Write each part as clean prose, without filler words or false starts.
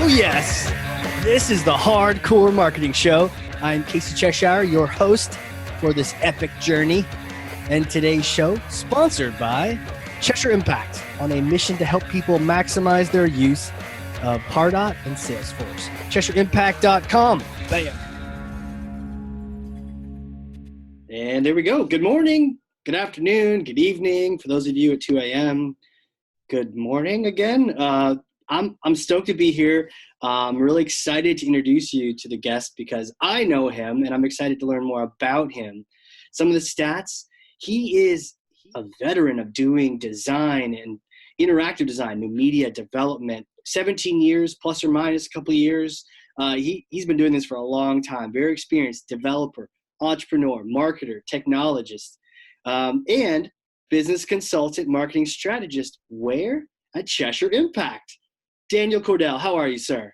Oh, yes. This is the Hardcore Marketing Show. I'm Casey Cheshire, your host for this epic journey. And today's show, sponsored by Cheshire Impact, on a mission to help people maximize their use of Pardot and Salesforce. CheshireImpact.com. Bam. And there we go. Good morning, good afternoon, good evening. For those of you at 2 a.m., good morning again. I'm stoked to be here. I'm really excited to introduce you to the guest because I know him and I'm excited to learn more about him. Some of the stats, he is a veteran of doing design and interactive design, new media development, 17 years, plus or minus a couple of years. He's been doing this for a long time, very experienced developer, entrepreneur, marketer, technologist, and business consultant, marketing strategist. Where? At Cheshire Impact. Daniel Cordell, how are you, sir?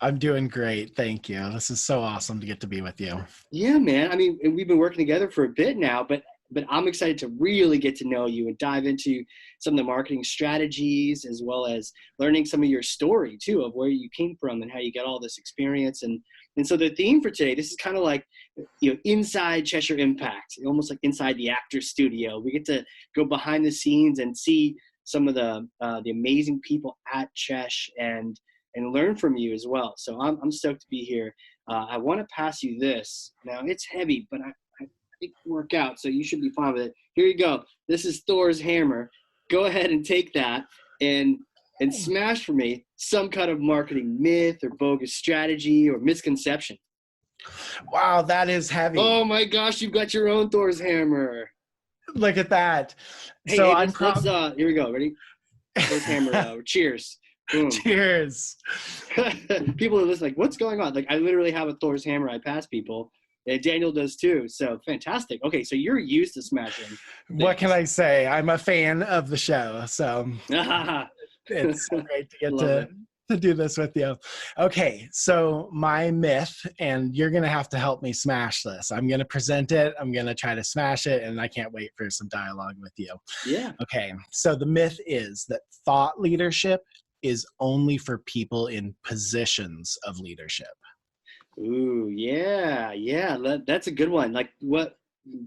I'm doing great. Thank you. This is so awesome to get to be with you. Yeah, man. I mean, we've been working together for a bit now, but I'm excited to really get to know you and dive into some of the marketing strategies, as well as learning some of your story too, of where you came from and how you got all this experience. And so the theme for today, this is kind of like, inside Cheshire Impact, almost like inside the actor studio. We get to go behind the scenes and see some of the amazing people at Chesh and learn from you as well. So I'm stoked to be here. I want to pass you this. Now it's heavy, but I think it'll work out, so you should be fine with it. Here you go. This is Thor's hammer. Go ahead and take that and smash for me some kind of marketing myth or bogus strategy or misconception. Wow, that is heavy. Oh my gosh, you've got your own Thor's hammer. Look at that. Hey, so let's, here we go. Ready? Thor's hammer. Cheers. Boom. Cheers. People are listening like, what's going on? Like, I literally have a Thor's hammer I pass people. Daniel does too. So fantastic. Okay, so you're used to smashing things. What can I say? I'm a fan of the show. So it's so great to get to do this with you. Okay, so my myth, and you're going to have to help me smash this. I'm going to present it. I'm going to try to smash it, and I can't wait for some dialogue with you. Yeah. Okay, so the myth is that thought leadership is only for people in positions of leadership. Ooh, yeah. That's a good one. Like, what?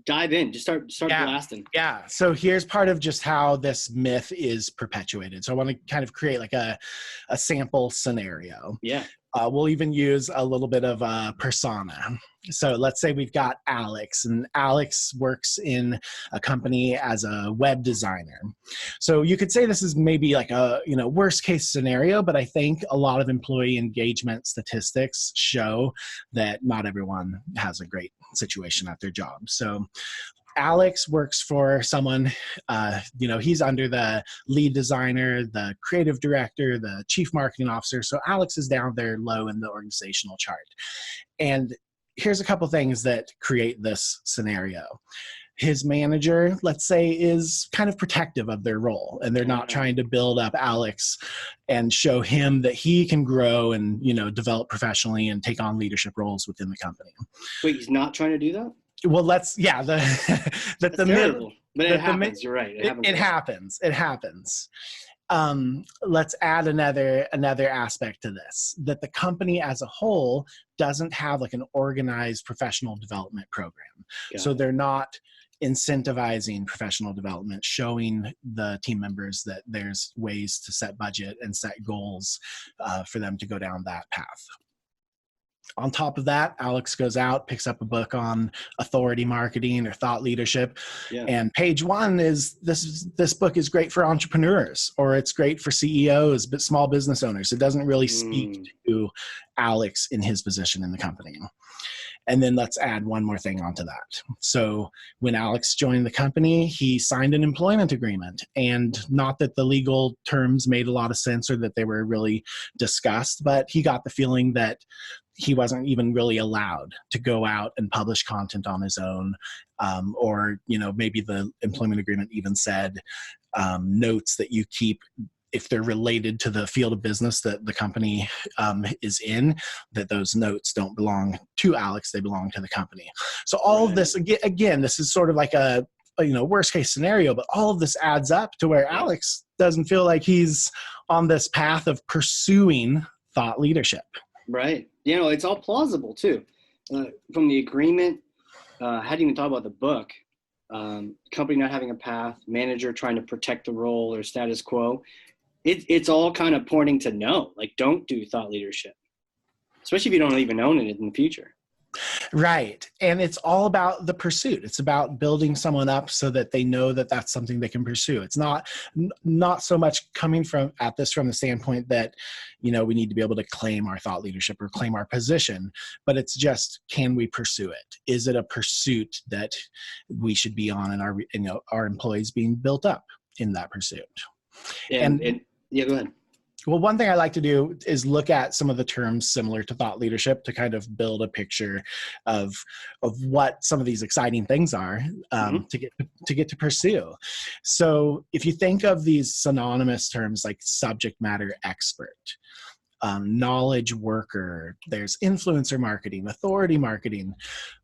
Dive in. Just start blasting. Yeah. So here's part of just how this myth is perpetuated. So I want to kind of create like a sample scenario. Yeah. We'll even use a little bit of a persona. So let's say we've got Alex, and Alex works in a company as a web designer. So you could say this is maybe like a worst case scenario, but I think a lot of employee engagement statistics show that not everyone has a great situation at their job. So Alex works for someone, he's under the lead designer, the creative director, the chief marketing officer. So Alex is down there low in the organizational chart. And here's a couple things that create this scenario. His manager, let's say, is kind of protective of their role, and they're not trying to build up Alex and show him that he can grow and, develop professionally and take on leadership roles within the company. Wait, he's not trying to do that? Well, that's terrible. But it happens. You're right. It happens. Let's add another aspect to this, that the company as a whole doesn't have like an organized professional development program. So they're not incentivizing professional development, showing the team members that there's ways to set budget and set goals for them to go down that path. On top of that, Alex goes out, picks up a book on authority marketing or thought leadership. Yeah. And page one is this book is great for entrepreneurs, or it's great for CEOs, but small business owners. It doesn't really speak to Alex in his position in the company. And then let's add one more thing onto that. So when Alex joined the company, he signed an employment agreement, and not that the legal terms made a lot of sense or that they were really discussed, but he got the feeling that he wasn't even really allowed to go out and publish content on his own, or maybe the employment agreement even said notes that you keep if they're related to the field of business that the company is in, that those notes don't belong to Alex, they belong to the company. So all of this, again, this is sort of like a worst case scenario, but all of this adds up to where Alex doesn't feel like he's on this path of pursuing thought leadership. Right. You know, it's all plausible too. From the agreement, hadn't even thought about the book. Company not having a path, manager trying to protect the role or status quo. It's all kind of pointing to no, like don't do thought leadership, especially if you don't even own it in the future. Right. And it's all about the pursuit. It's about building someone up so that they know that that's something they can pursue. It's not so much coming at this from the standpoint that, you know, we need to be able to claim our thought leadership or claim our position, but it's just, can we pursue it? Is it a pursuit that we should be on, and our employees being built up in that pursuit? And yeah, go ahead. Well, one thing I like to do is look at some of the terms similar to thought leadership to kind of build a picture of what some of these exciting things are to get to pursue. So if you think of these synonymous terms like subject matter expert, knowledge worker, there's influencer marketing, authority marketing.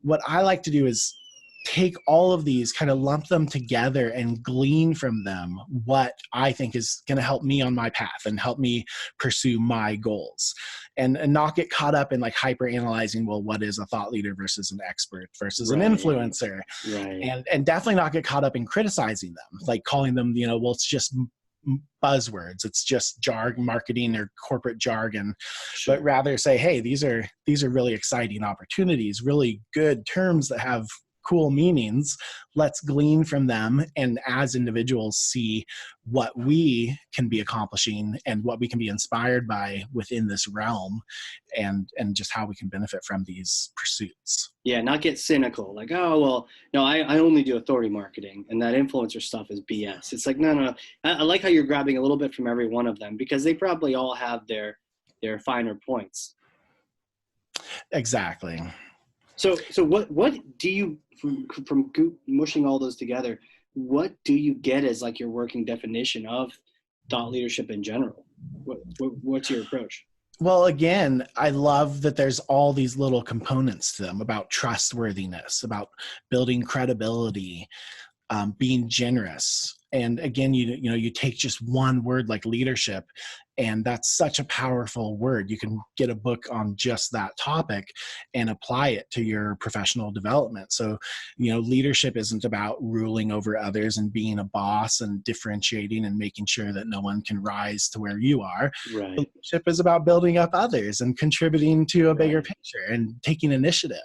What I like to do is take all of these, kind of lump them together and glean from them what I think is going to help me on my path and help me pursue my goals, and not get caught up in like hyper analyzing, well, what is a thought leader versus an expert versus an influencer, and definitely not get caught up in criticizing them, like calling them, you know, well, it's just buzzwords, it's just jargon, marketing or corporate jargon, but rather say, hey, these are really exciting opportunities, really good terms that have cool meanings. Let's glean from them, and as individuals see what we can be accomplishing and what we can be inspired by within this realm, and just how we can benefit from these pursuits. Yeah, not get cynical, like, oh, well, no, I only do authority marketing and that influencer stuff is BS. It's like, no. I like how you're grabbing a little bit from every one of them, because they probably all have their finer points. Exactly. So what do you, from mushing all those together, what do you get as like your working definition of thought leadership in general? What's your approach? Well, again, I love that there's all these little components to them about trustworthiness, about building credibility, being generous. And again, you take just one word like leadership, and that's such a powerful word. You can get a book on just that topic and apply it to your professional development. So, you know, leadership isn't about ruling over others and being a boss and differentiating and making sure that no one can rise to where you are. Right. Leadership is about building up others and contributing to a bigger picture and taking initiative.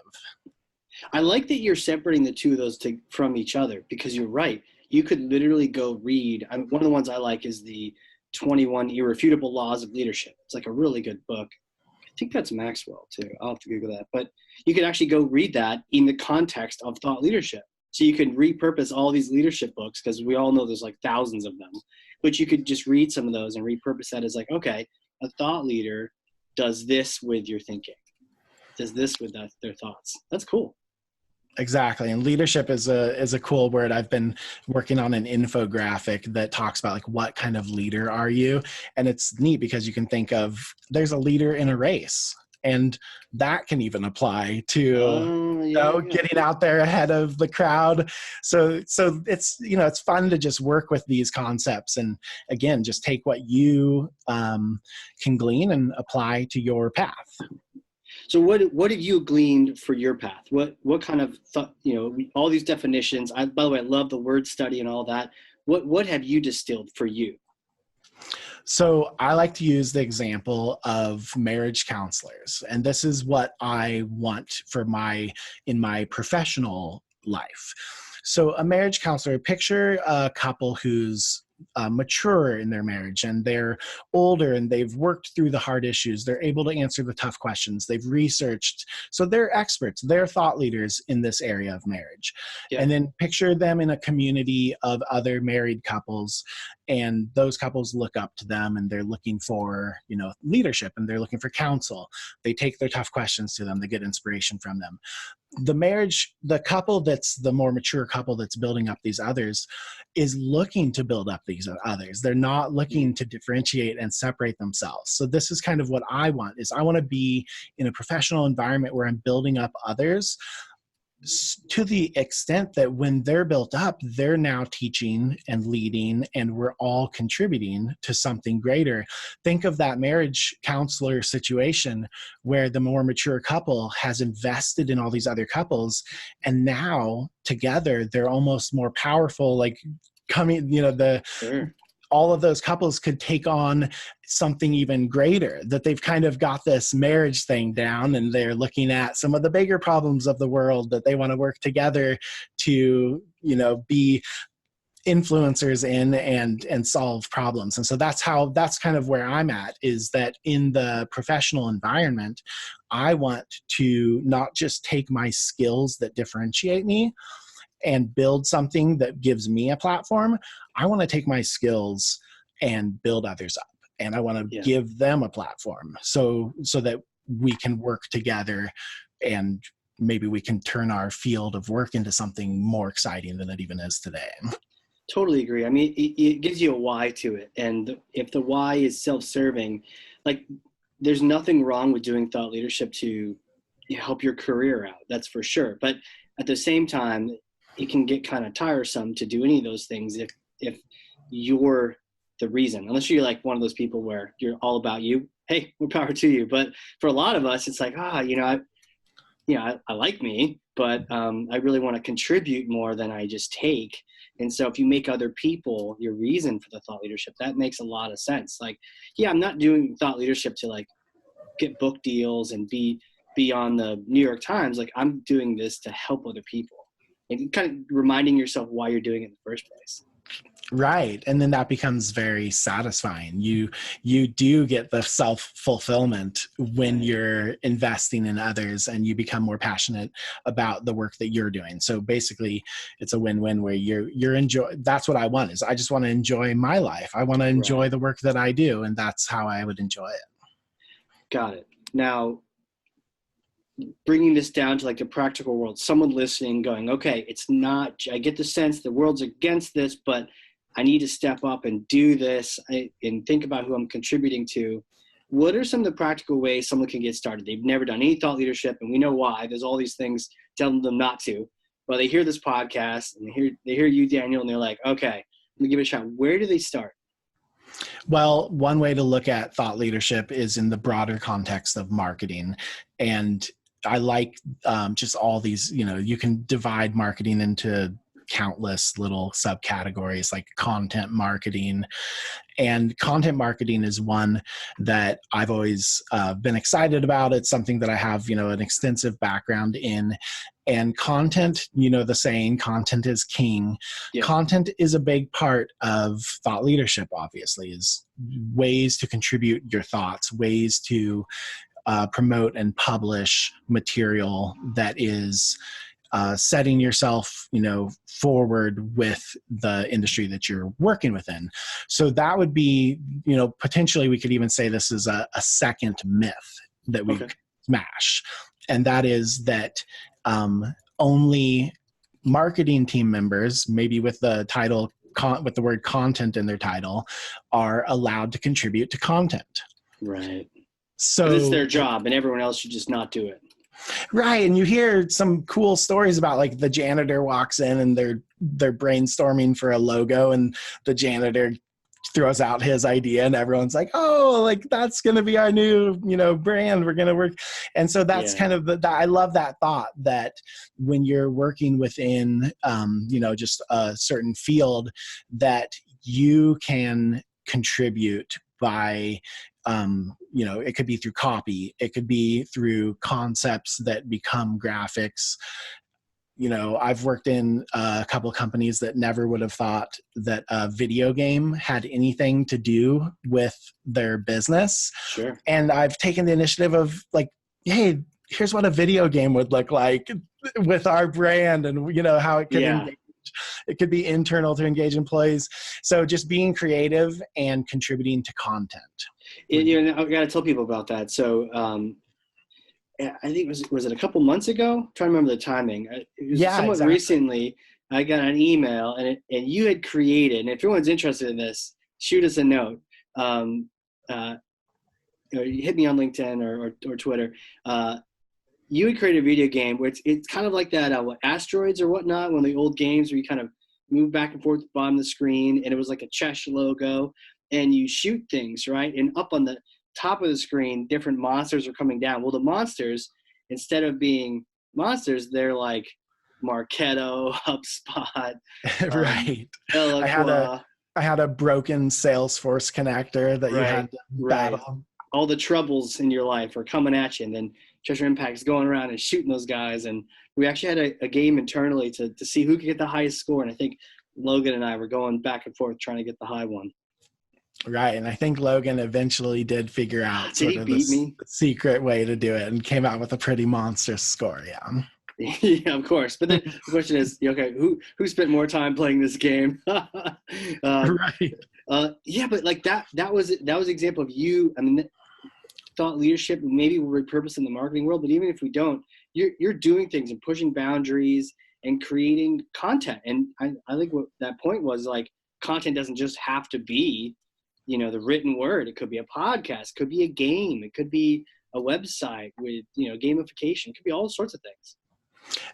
I like that you're separating the two of those from each other, because you're right. You could literally go read. One of the ones I like is the 21 Irrefutable Laws of Leadership. It's like a really good book. I think that's Maxwell too. I'll have to Google that. But you could actually go read that in the context of thought leadership. So you can repurpose all these leadership books, because we all know there's like thousands of them. But you could just read some of those and repurpose that as like, okay, a thought leader does this with your thinking, does this with their thoughts. That's cool. Exactly. And leadership is a cool word. I've been working on an infographic that talks about like, what kind of leader are you? And it's neat because you can think of, there's a leader in a race, and that can even apply to getting out there ahead of the crowd. So it's, you know, it's fun to just work with these concepts, and again, just take what you can glean and apply to your path. So what have you gleaned for your path? What kind of thought, you know, all these definitions, by the way, I love the word study and all that. What have you distilled for you? So I like to use the example of marriage counselors. And this is what I want for in my professional life. So a marriage counselor, picture a couple who's mature in their marriage, and they're older and they've worked through the hard issues. They're able to answer the tough questions. They've researched. So they're experts. They're thought leaders in this area of marriage. Yeah. And then picture them in a community of other married couples, and those couples look up to them, and they're looking for, you know, leadership, and they're looking for counsel. They take their tough questions to them. They get inspiration from them. The couple that's the more mature couple that's building up these others is looking to build up these others. They're not looking to differentiate and separate themselves. So this is kind of what I want, is I want to be in a professional environment where I'm building up others to the extent that when they're built up, they're now teaching and leading, and we're all contributing to something greater. Think of that marriage counselor situation where the more mature couple has invested in all these other couples, and now together they're almost more powerful, like coming, Sure. all of those couples could take on something even greater, that they've kind of got this marriage thing down, and they're looking at some of the bigger problems of the world that they want to work together to, be influencers in and solve problems. And so that's kind of where I'm at, is that in the professional environment, I want to not just take my skills that differentiate me and build something that gives me a platform. I want to take my skills and build others up, and I want to give them a platform so that we can work together, and maybe we can turn our field of work into something more exciting than it even is today. Totally agree. I mean, it gives you a why to it. And if the why is self-serving, like, there's nothing wrong with doing thought leadership to help your career out. That's for sure. But at the same time, it can get kind of tiresome to do any of those things if you're the reason, unless you're like one of those people where you're all about you. Hey, more power to you. But for a lot of us, it's like, I like me, but I really want to contribute more than I just take. And so if you make other people your reason for the thought leadership, that makes a lot of sense. Like, I'm not doing thought leadership to like get book deals and be on the New York Times. Like, I'm doing this to help other people, and kind of reminding yourself why you're doing it in the first place. Right. And then that becomes very satisfying. You do get the self-fulfillment when you're investing in others, and you become more passionate about the work that you're doing. So basically it's a win-win where you're enjoy. That's what I want, is I just want to enjoy my life. I want to enjoy the work that I do, and that's how I would enjoy it. Got it. Now, bringing this down to like the practical world, someone listening going, okay, it's not, I get the sense the world's against this, but I need to step up and do this and think about who I'm contributing to. What are some of the practical ways someone can get started? They've never done any thought leadership, and we know why. There's all these things telling them not to. But they hear this podcast, and they hear you, Daniel, and they're like, okay, I'm going to give it a shot. Where do they start? Well, one way to look at thought leadership is in the broader context of marketing. And I like just all these, you can divide marketing into countless little subcategories, like content marketing. And content marketing is one that I've always been excited about. It's something that I have, an extensive background in. And content, the saying, content is king. Yeah. Content is a big part of thought leadership, obviously, is ways to contribute your thoughts, ways to promote and publish material that is setting yourself, forward with the industry that you're working within. So that would be, potentially we could even say this is a second myth that we smash. And that is that only marketing team members, maybe with the title, with the word content in their title, are allowed to contribute to content. Right. So it's their job, and everyone else should just not do it. Right. And you hear some cool stories about, like, the janitor walks in and they're brainstorming for a logo, and the janitor throws out his idea, and everyone's like, oh, like, that's going to be our new, brand. We're going to work. And so that's kind of I love that thought, that when you're working within, just a certain field, that you can contribute by, it could be through copy, it could be through concepts that become graphics. I've worked in a couple of companies that never would have thought that a video game had anything to do with their business. Sure. And I've taken the initiative of, like, hey, here's what a video game would look like with our brand, and how it could engage. It could be internal to engage employees. So just being creative and contributing to content. I got to tell people about that. So I think was it a couple months ago? I'm trying to remember the timing. It was somewhat recently. I got an email, and you had created. And if anyone's interested in this, shoot us a note. You hit me on LinkedIn or Twitter. you had created a video game where it's kind of like that, what, Asteroids or whatnot, one of the old games where you kind of move back and forth at the bottom of the screen, and it was like a Cheshire logo, and you shoot things, right? And up on the top of the screen, different monsters are coming down. Well, the monsters, instead of being monsters, they're like Marketo, HubSpot, Right. Eloqua. I had a broken Salesforce connector that you Right, had to right. battle. All the troubles in your life are coming at you, and then Cheshire Impact is going around and shooting those guys. And we actually had a game internally to see who could get the highest score. And I think Logan and I were going back and forth trying to get the high one. Right. And I think Logan eventually did figure out Did sort he of beat me? secret way to do it and came out with a pretty monstrous score. Yeah. Yeah, of course. But then the question is, okay, who spent more time playing this game? Right. Yeah, but like that was an example of you. I mean, thought leadership. Maybe we'll repurpose in the marketing world, but even if we don't, you're doing things and pushing boundaries and creating content. And I think what that point was, like, content doesn't just have to be, the written word. It could be a podcast, it could be a game, it could be a website with, gamification. It could be all sorts of things.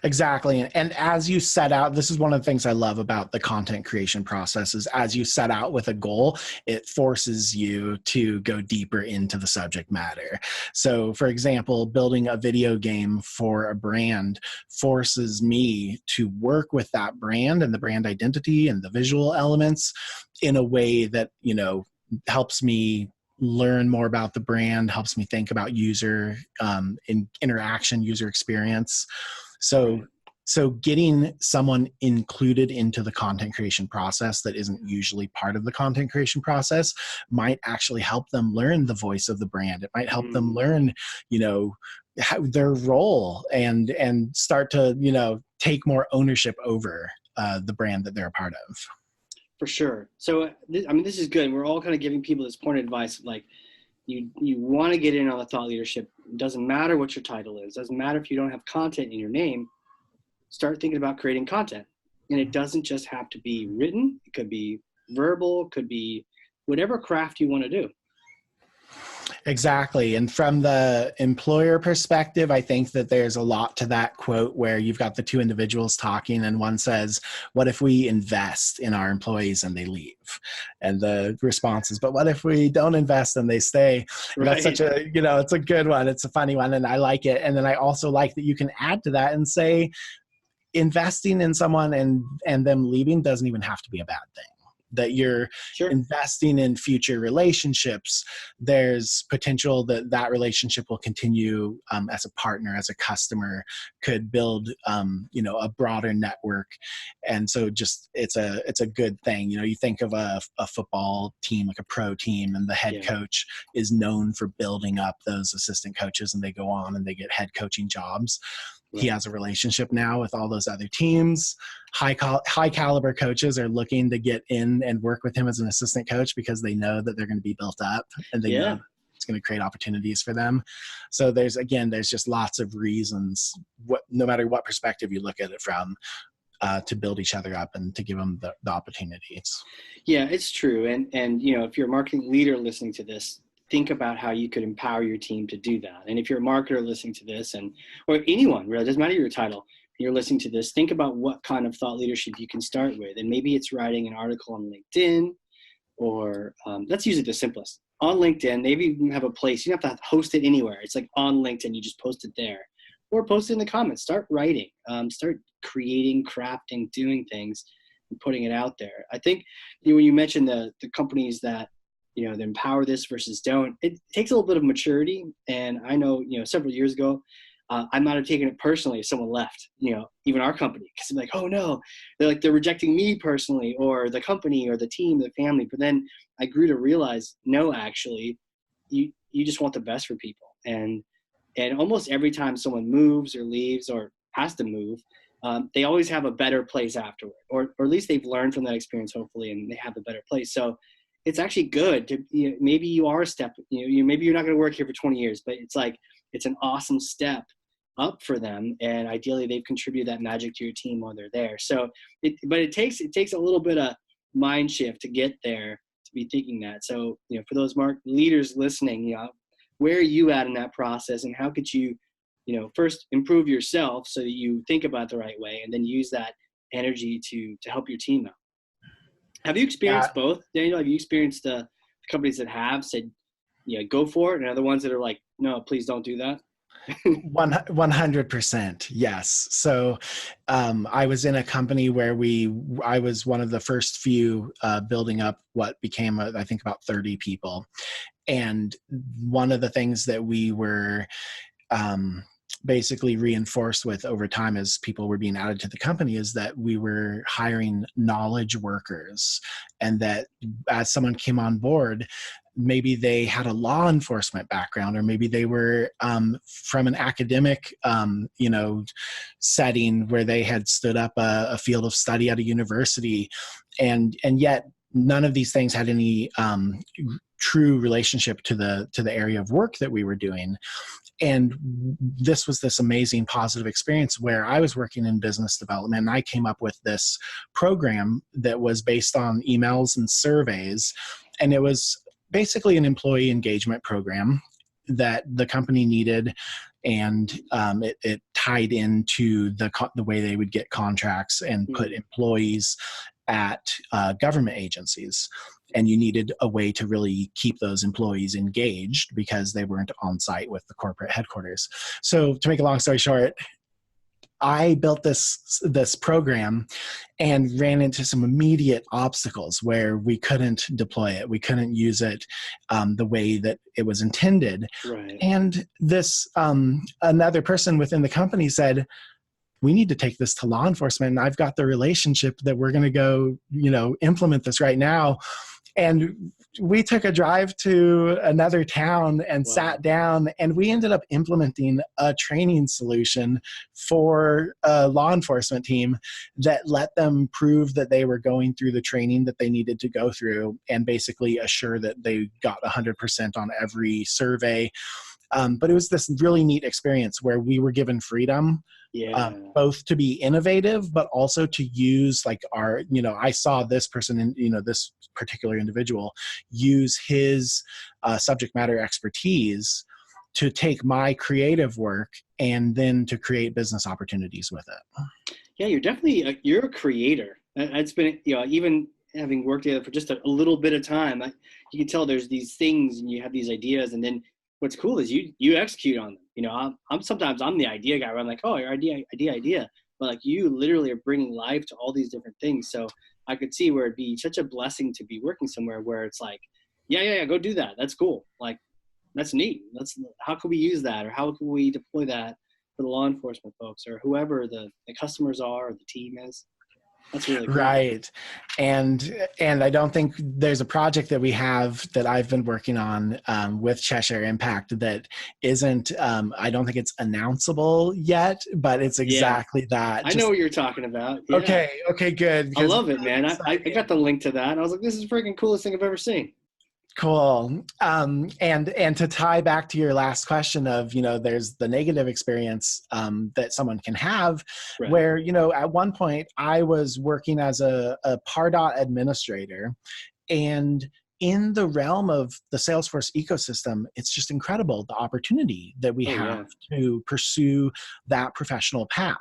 Exactly. And as you set out, this is one of the things I love about the content creation process is as you set out with a goal, it forces you to go deeper into the subject matter. So for example, building a video game for a brand forces me to work with that brand and the brand identity and the visual elements in a way that, helps me learn more about the brand, helps me think about user interaction, user experience. So getting someone included into the content creation process that isn't usually part of the content creation process might actually help them learn the voice of the brand. It might help them learn, their role and start to, take more ownership over the brand that they're a part of. For sure. So, this is good. We're all kind of giving people this point of advice, like, you want to get in on the thought leadership. It doesn't matter what your title is. It doesn't matter if you don't have content in your name. Start thinking about creating content. And it doesn't just have to be written. It could be verbal, it could be whatever craft you want to do. Exactly. And from the employer perspective, I think that there's a lot to that quote where you've got the two individuals talking and one says, what if we invest in our employees and they leave? And the response is, but what if we don't invest and they stay? Right. That's such a, it's a good one. It's a funny one and I like it. And then I also like that you can add to that and say, investing in someone and them leaving doesn't even have to be a bad thing. That you're investing in future relationships, there's potential that relationship will continue as a partner, as a customer, could build a broader network. And so just it's a good thing. You think of a football team, like a pro team, and the head coach is known for building up those assistant coaches and they go on and they get head coaching jobs. He has a relationship now with all those other teams. High caliber coaches are looking to get in and work with him as an assistant coach because they know that they're going to be built up and they know it's going to create opportunities for them. So there's just lots of reasons, no matter what perspective you look at it from, to build each other up and to give them the opportunities. Yeah, it's true. And if you're a marketing leader listening to this, think about how you could empower your team to do that. And if you're a marketer listening to this, or anyone, really, it doesn't matter your title, you're listening to this, think about what kind of thought leadership you can start with. And maybe it's writing an article on LinkedIn, or let's use it the simplest. On LinkedIn, maybe you have a place, you don't have to host it anywhere. It's like on LinkedIn, you just post it there. Or post it in the comments, start writing, start creating, crafting, doing things, and putting it out there. I think when you mentioned the companies that, that empower this versus don't, it takes a little bit of maturity. And I know, several years ago, I might have taken it personally if someone left, even our company, because I'm like, oh no, they're rejecting me personally, or the company, or the team, the family. But then I grew to realize, no, actually, you just want the best for people. And almost every time someone moves or leaves or has to move, they always have a better place afterward, or at least they've learned from that experience, hopefully, and they have a better place. So it's actually good to, maybe you are a step, maybe you're not going to work here for 20 years, but it's an awesome step up for them. And ideally they've contributed that magic to your team while they're there. So it takes a little bit of mind shift to get there, to be thinking that. So, for those leaders listening, where are you at in that process, and how could you, first improve yourself so that you think about the right way, and then use that energy to help your team out. Have you experienced both, Daniel? Have you experienced the companies that have said, go for it, and other ones that are like, no, please don't do that? 100%. Yes. So I was in a company where I was one of the first few building up what became, I think, about 30 people. And one of the things that we were basically reinforced with over time as people were being added to the company is that we were hiring knowledge workers, and that as someone came on board, maybe they had a law enforcement background, or maybe they were from an academic setting where they had stood up a field of study at a university, and yet none of these things had any true relationship to the area of work that we were doing. And this was this amazing positive experience where I was working in business development, and I came up with this program that was based on emails and surveys. And it was basically an employee engagement program that the company needed. And it tied into the way they would get contracts and put employees at government agencies. And you needed a way to really keep those employees engaged because they weren't on site with the corporate headquarters. So to make a long story short, I built this program and ran into some immediate obstacles where we couldn't deploy it. We couldn't use it the way that it was intended. Right. And this another person within the company said, we need to take this to law enforcement. And I've got the relationship that we're going to go, implement this right now. And we took a drive to another town and sat down, and we ended up implementing a training solution for a law enforcement team that let them prove that they were going through the training that they needed to go through, and basically assure that they got 100% on every survey. But it was this really neat experience where we were given freedom, both to be innovative, but also to use I saw this person, this particular individual use his subject matter expertise to take my creative work and then to create business opportunities with it. Yeah, you're definitely, you're a creator. It's been, even having worked together for just a little bit of time, you can tell there's these things and you have these ideas, and then what's cool is you execute on them. I'm sometimes the idea guy where I'm like, oh, your idea. But like you literally are bringing life to all these different things. So I could see where it'd be such a blessing to be working somewhere where it's like, yeah, go do that. That's cool. Like, that's neat. How can we use that? Or how can we deploy that for the law enforcement folks or whoever the customers are or the team is? That's really cool. Right. And I don't think there's a project that we have that I've been working on with Cheshire Impact that isn't, I don't think it's announceable yet, but it's exactly that. I know what you're talking about. Yeah. Okay, good. I love it, man. I got the link to that. And I was like, this is the freaking coolest thing I've ever seen. Cool. And to tie back to your last question of, there's the negative experience that someone can have, right, where, at one point I was working as a Pardot administrator, and in the realm of the Salesforce ecosystem, it's just incredible the opportunity that we have to pursue that professional path,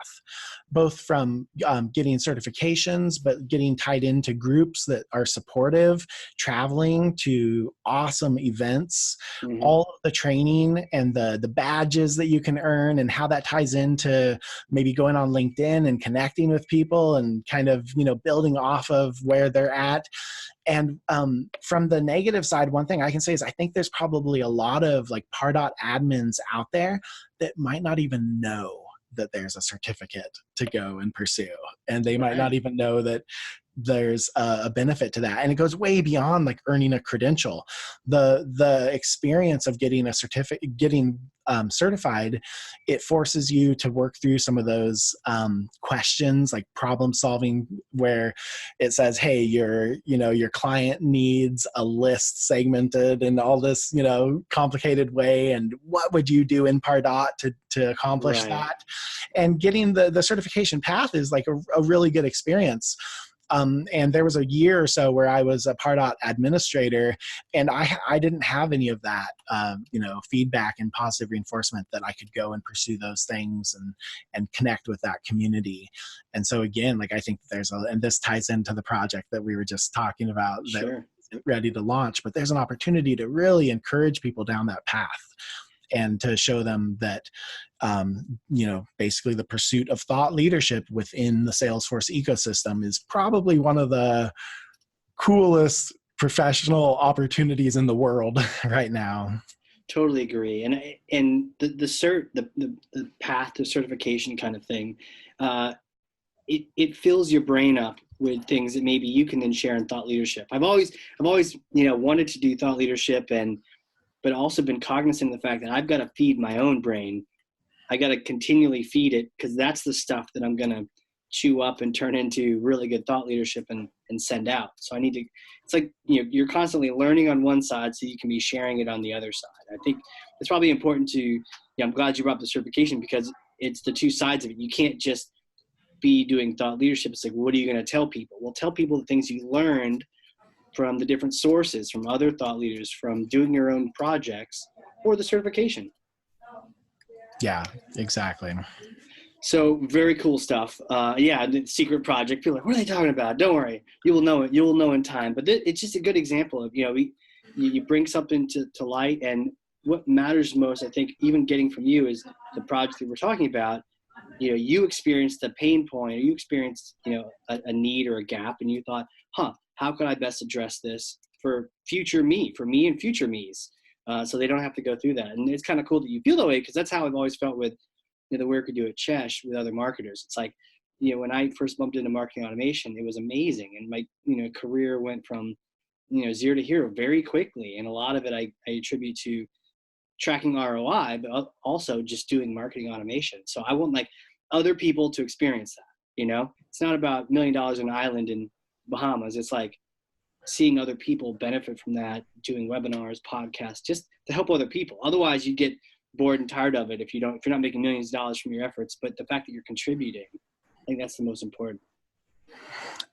both from getting certifications, but getting tied into groups that are supportive, traveling to awesome events, all of the training and the badges that you can earn, and how that ties into maybe going on LinkedIn and connecting with people and kind of, building off of where they're at. And from the negative side, one thing I can say is I think there's probably a lot of like Pardot admins out there that might not even know that there's a certificate to go and pursue. And they might not even know that there's a benefit to that. And it goes way beyond like earning a credential. The experience of getting a certificate, certified, it forces you to work through some of those questions, like problem solving, where it says, hey, your client needs a list segmented in all this, complicated way. And what would you do in Pardot to accomplish that? And getting the certification path is like a really good experience. And there was a year or so where I was a Pardot administrator, and I didn't have any of that, feedback and positive reinforcement that I could go and pursue those things and connect with that community. And so again, like I think and this ties into the project that we were just talking about, that Sure. isn't ready to launch, but there's an opportunity to really encourage people down that path and to show them that, basically the pursuit of thought leadership within the Salesforce ecosystem is probably one of the coolest professional opportunities in the world right now. Totally agree. And the path to certification kind of thing, it fills your brain up with things that maybe you can then share in thought leadership. I've always wanted to do thought leadership, but also been cognizant of the fact that I've got to feed my own brain. I got to continually feed it, because that's the stuff that I'm going to chew up and turn into really good thought leadership and send out. So I need to, it's like, you're constantly learning on one side so you can be sharing it on the other side. I think it's probably important to, I'm glad you brought up the certification, because it's the two sides of it. You can't just be doing thought leadership. It's like, what are you going to tell people? Well, tell people the things you learned from the different sources, from other thought leaders, from doing your own projects, or the certification. Yeah, exactly. So very cool stuff. The secret project. People are like, what are they talking about? Don't worry, you will know it. You will know in time. But it's just a good example of, you bring something to light, and what matters most, I think, even getting from you, is the project that we're talking about. You experienced the pain point, or you experienced, a need or a gap, and you thought, how could I best address this for me and future me's, so they don't have to go through that. And it's kind of cool that you feel that way, because that's how I've always felt with the work we do at Chesh with other marketers. It's like, when I first bumped into marketing automation, it was amazing. And my, career went from, 0 to hero very quickly. And a lot of it I attribute to tracking ROI, but also just doing marketing automation. So I want other people to experience that, it's not about $1 million on an island in Bahamas. It's like seeing other people benefit from that, doing webinars, podcasts, just to help other people. Otherwise you get bored and tired of it if you're not making millions of dollars from your efforts. But the fact that you're contributing, I think that's the most important.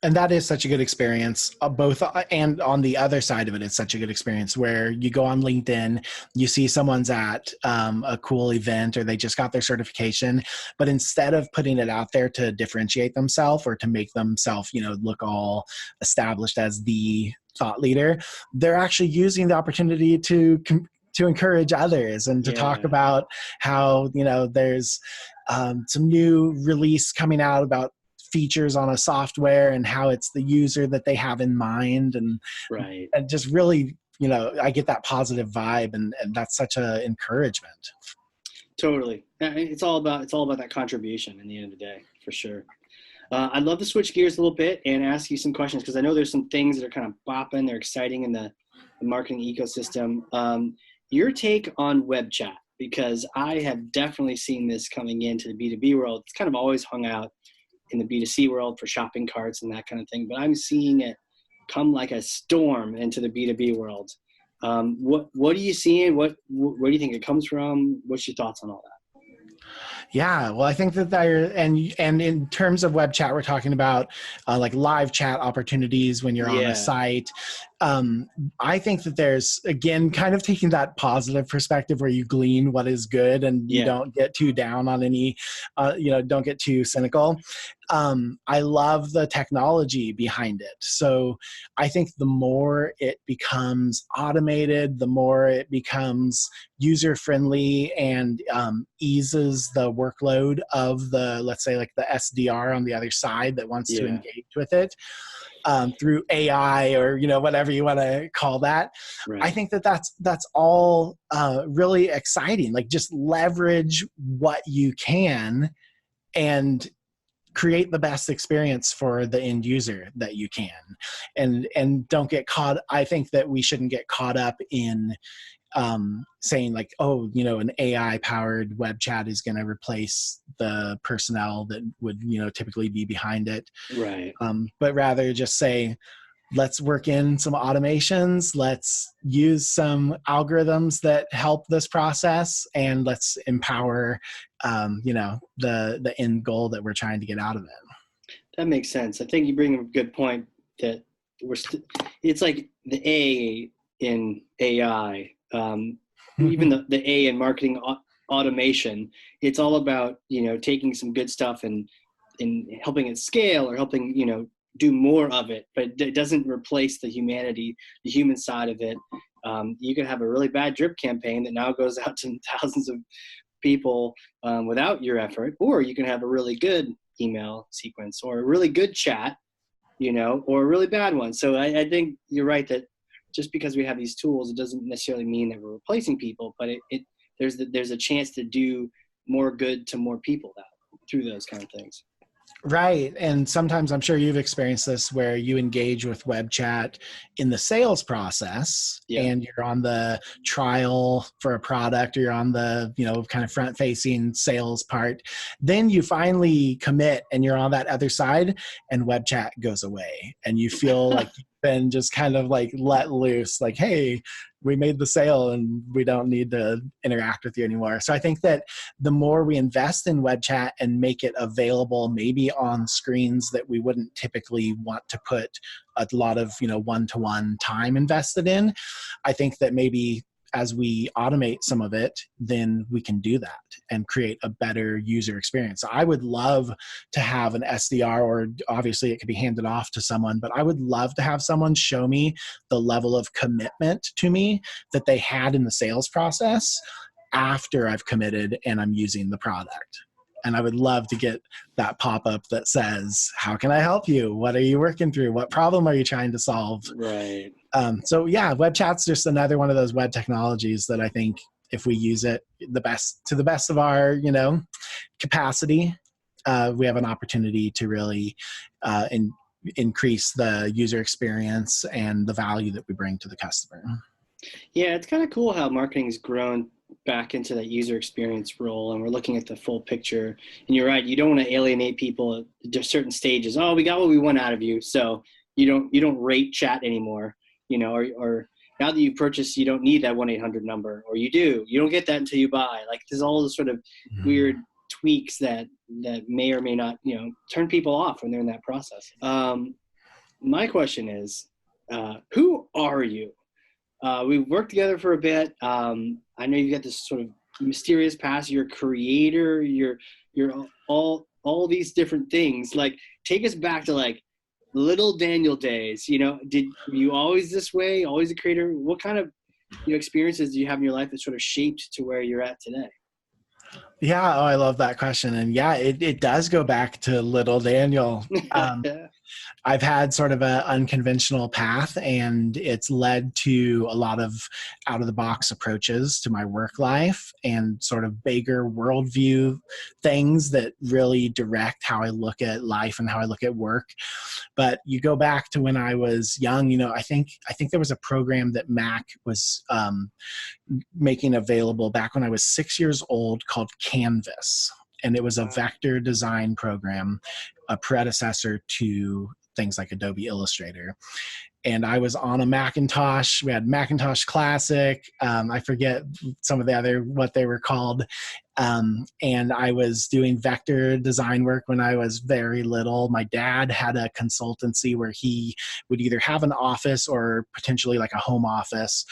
And that is such a good experience, both, and on the other side of it, it's such a good experience where you go on LinkedIn, you see someone's at a cool event, or they just got their certification, but instead of putting it out there to differentiate themselves or to make themselves, look all established as the thought leader, they're actually using the opportunity to encourage others and to talk about how, there's some new release coming out about features on a software and how it's the user that they have in mind. And just really, I get that positive vibe, and that's such an encouragement. Totally. It's all about that contribution in the end of the day, for sure. I'd love to switch gears a little bit and ask you some questions, because I know there's some things that are kind of bopping, they're exciting in the marketing ecosystem. Your take on Webchat, because I have definitely seen this coming into the B2B world. It's kind of always hung out in the B2C world for shopping carts and that kind of thing, but I'm seeing it come like a storm into the B2B world. What are you seeing? Where do you think it comes from? What's your thoughts on all that? Yeah, well, I think that and in terms of web chat, we're talking about like live chat opportunities when you're on a site. I think that there's, again, kind of taking that positive perspective where you glean what is good and you don't get too down on any, don't get too cynical. I love the technology behind it. So I think the more it becomes automated, the more it becomes user-friendly and eases the workload of the, let's say, like the SDR on the other side that wants to engage with it. Through AI or whatever you want to call that. Right. I think that that's all really exciting. Like, just leverage what you can and create the best experience for the end user that you can, and don't get caught. I think that we shouldn't get caught up in saying like, oh, an AI powered web chat is going to replace the personnel that would, typically be behind it. Right. But rather just say, let's work in some automations, let's use some algorithms that help this process, and let's empower, the end goal that we're trying to get out of it. That makes sense. I think you bring a good point that it's like the A in AI, even the A in marketing automation. It's all about, taking some good stuff and helping it scale, or helping, do more of it, but it doesn't replace the humanity, the human side of it. You can have a really bad drip campaign that now goes out to thousands of people without your effort, or you can have a really good email sequence, or a really good chat, or a really bad one. So I think you're right that just because we have these tools, it doesn't necessarily mean that we're replacing people, but there's a chance to do more good to more people through those kind of things. Right. And sometimes I'm sure you've experienced this where you engage with Webchat in the sales process, and you're on the trial for a product, or you're on the, kind of front facing sales part. Then you finally commit and you're on that other side, and Webchat goes away, and you feel like you've been just kind of like let loose, like, hey, we made the sale and we don't need to interact with you anymore. So I think that the more we invest in Webchat and make it available, maybe on screens that we wouldn't typically want to put a lot of, one-to-one time invested in, I think that maybe as we automate some of it, then we can do that and create a better user experience. So I would love to have an SDR, or obviously it could be handed off to someone, but I would love to have someone show me the level of commitment to me that they had in the sales process after I've committed and I'm using the product. And I would love to get that pop-up that says, how can I help you? What are you working through? What problem are you trying to solve? Right. So yeah, Webchat's just another one of those web technologies that I think if we use it to the best of our, capacity, we have an opportunity to really increase the user experience and the value that we bring to the customer. Yeah, it's kind of cool how marketing's grown back into that user experience role, and we're looking at the full picture. And you're right, you don't want to alienate people at certain stages. Oh, we got what we want out of you, so you don't rate chat anymore, or now that you've purchased, you don't need that 1-800 number, or you don't get that until you buy. Like, there's all this sort of weird tweaks that may or may not, turn people off when they're in that process. My question is, who are you? We've worked together for a bit. I know you've got this sort of mysterious past. You're a creator. You're all these different things. Like, take us back to like little Daniel days. Were you always this way? Always a creator? What kind of experiences do you have in your life that sort of shaped to where you're at today? Yeah. Oh, I love that question. And yeah, it does go back to little Daniel. I've had sort of an unconventional path, and it's led to a lot of out-of-the-box approaches to my work life and sort of bigger worldview things that really direct how I look at life and how I look at work. But you go back to when I was young, I think there was a program that Mac was making available back when I was 6 years old called Canvas. And it was a vector design program, a predecessor to things like Adobe Illustrator. And I was on a Macintosh. We had Macintosh Classic. I forget some of the other, what they were called. And I was doing vector design work when I was very little. My dad had a consultancy where he would either have an office or potentially like a home office.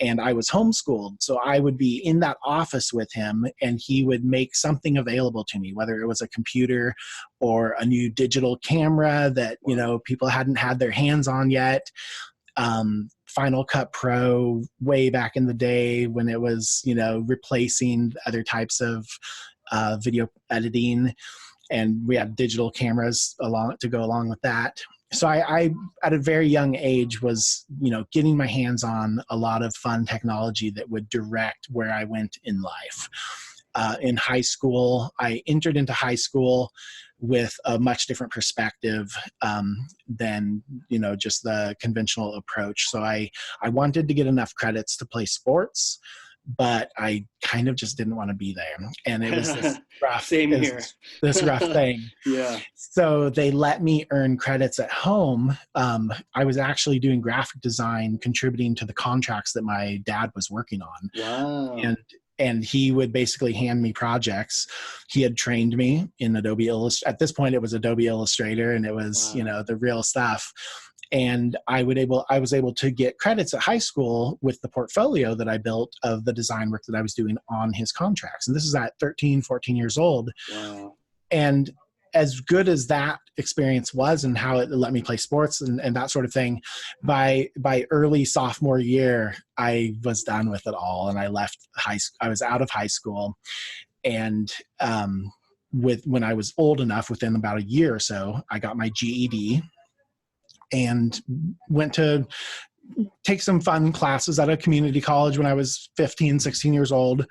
And I was homeschooled, so I would be in that office with him, and he would make something available to me, whether it was a computer or a new digital camera that, people hadn't had their hands on yet. Final Cut Pro way back in the day when it was, replacing other types of video editing, and we had digital cameras to go along with that. So I at a very young age was, getting my hands on a lot of fun technology that would direct where I went in life. In high school, I entered into high school with a much different perspective than, just the conventional approach. So I wanted to get enough credits to play sports, but I kind of just didn't want to be there. And it was this rough, this rough thing. Yeah. So they let me earn credits at home. I was actually doing graphic design, contributing to the contracts that my dad was working on. Wow. and he would basically hand me projects. He had trained me in Adobe Illustrator. At this point, it was Adobe Illustrator, and it was, Wow. the real stuff. And I was able to get credits at high school with the portfolio that I built of the design work that I was doing on his contracts. And this is at 13, 14 years old. Wow. And as good as that experience was and how it let me play sports and that sort of thing, by early sophomore year, I was done with it all. And I left I was out of high school. And when I was old enough, within about a year or so, I got my GED and went to take some fun classes at a community college when I was 15, 16 years old.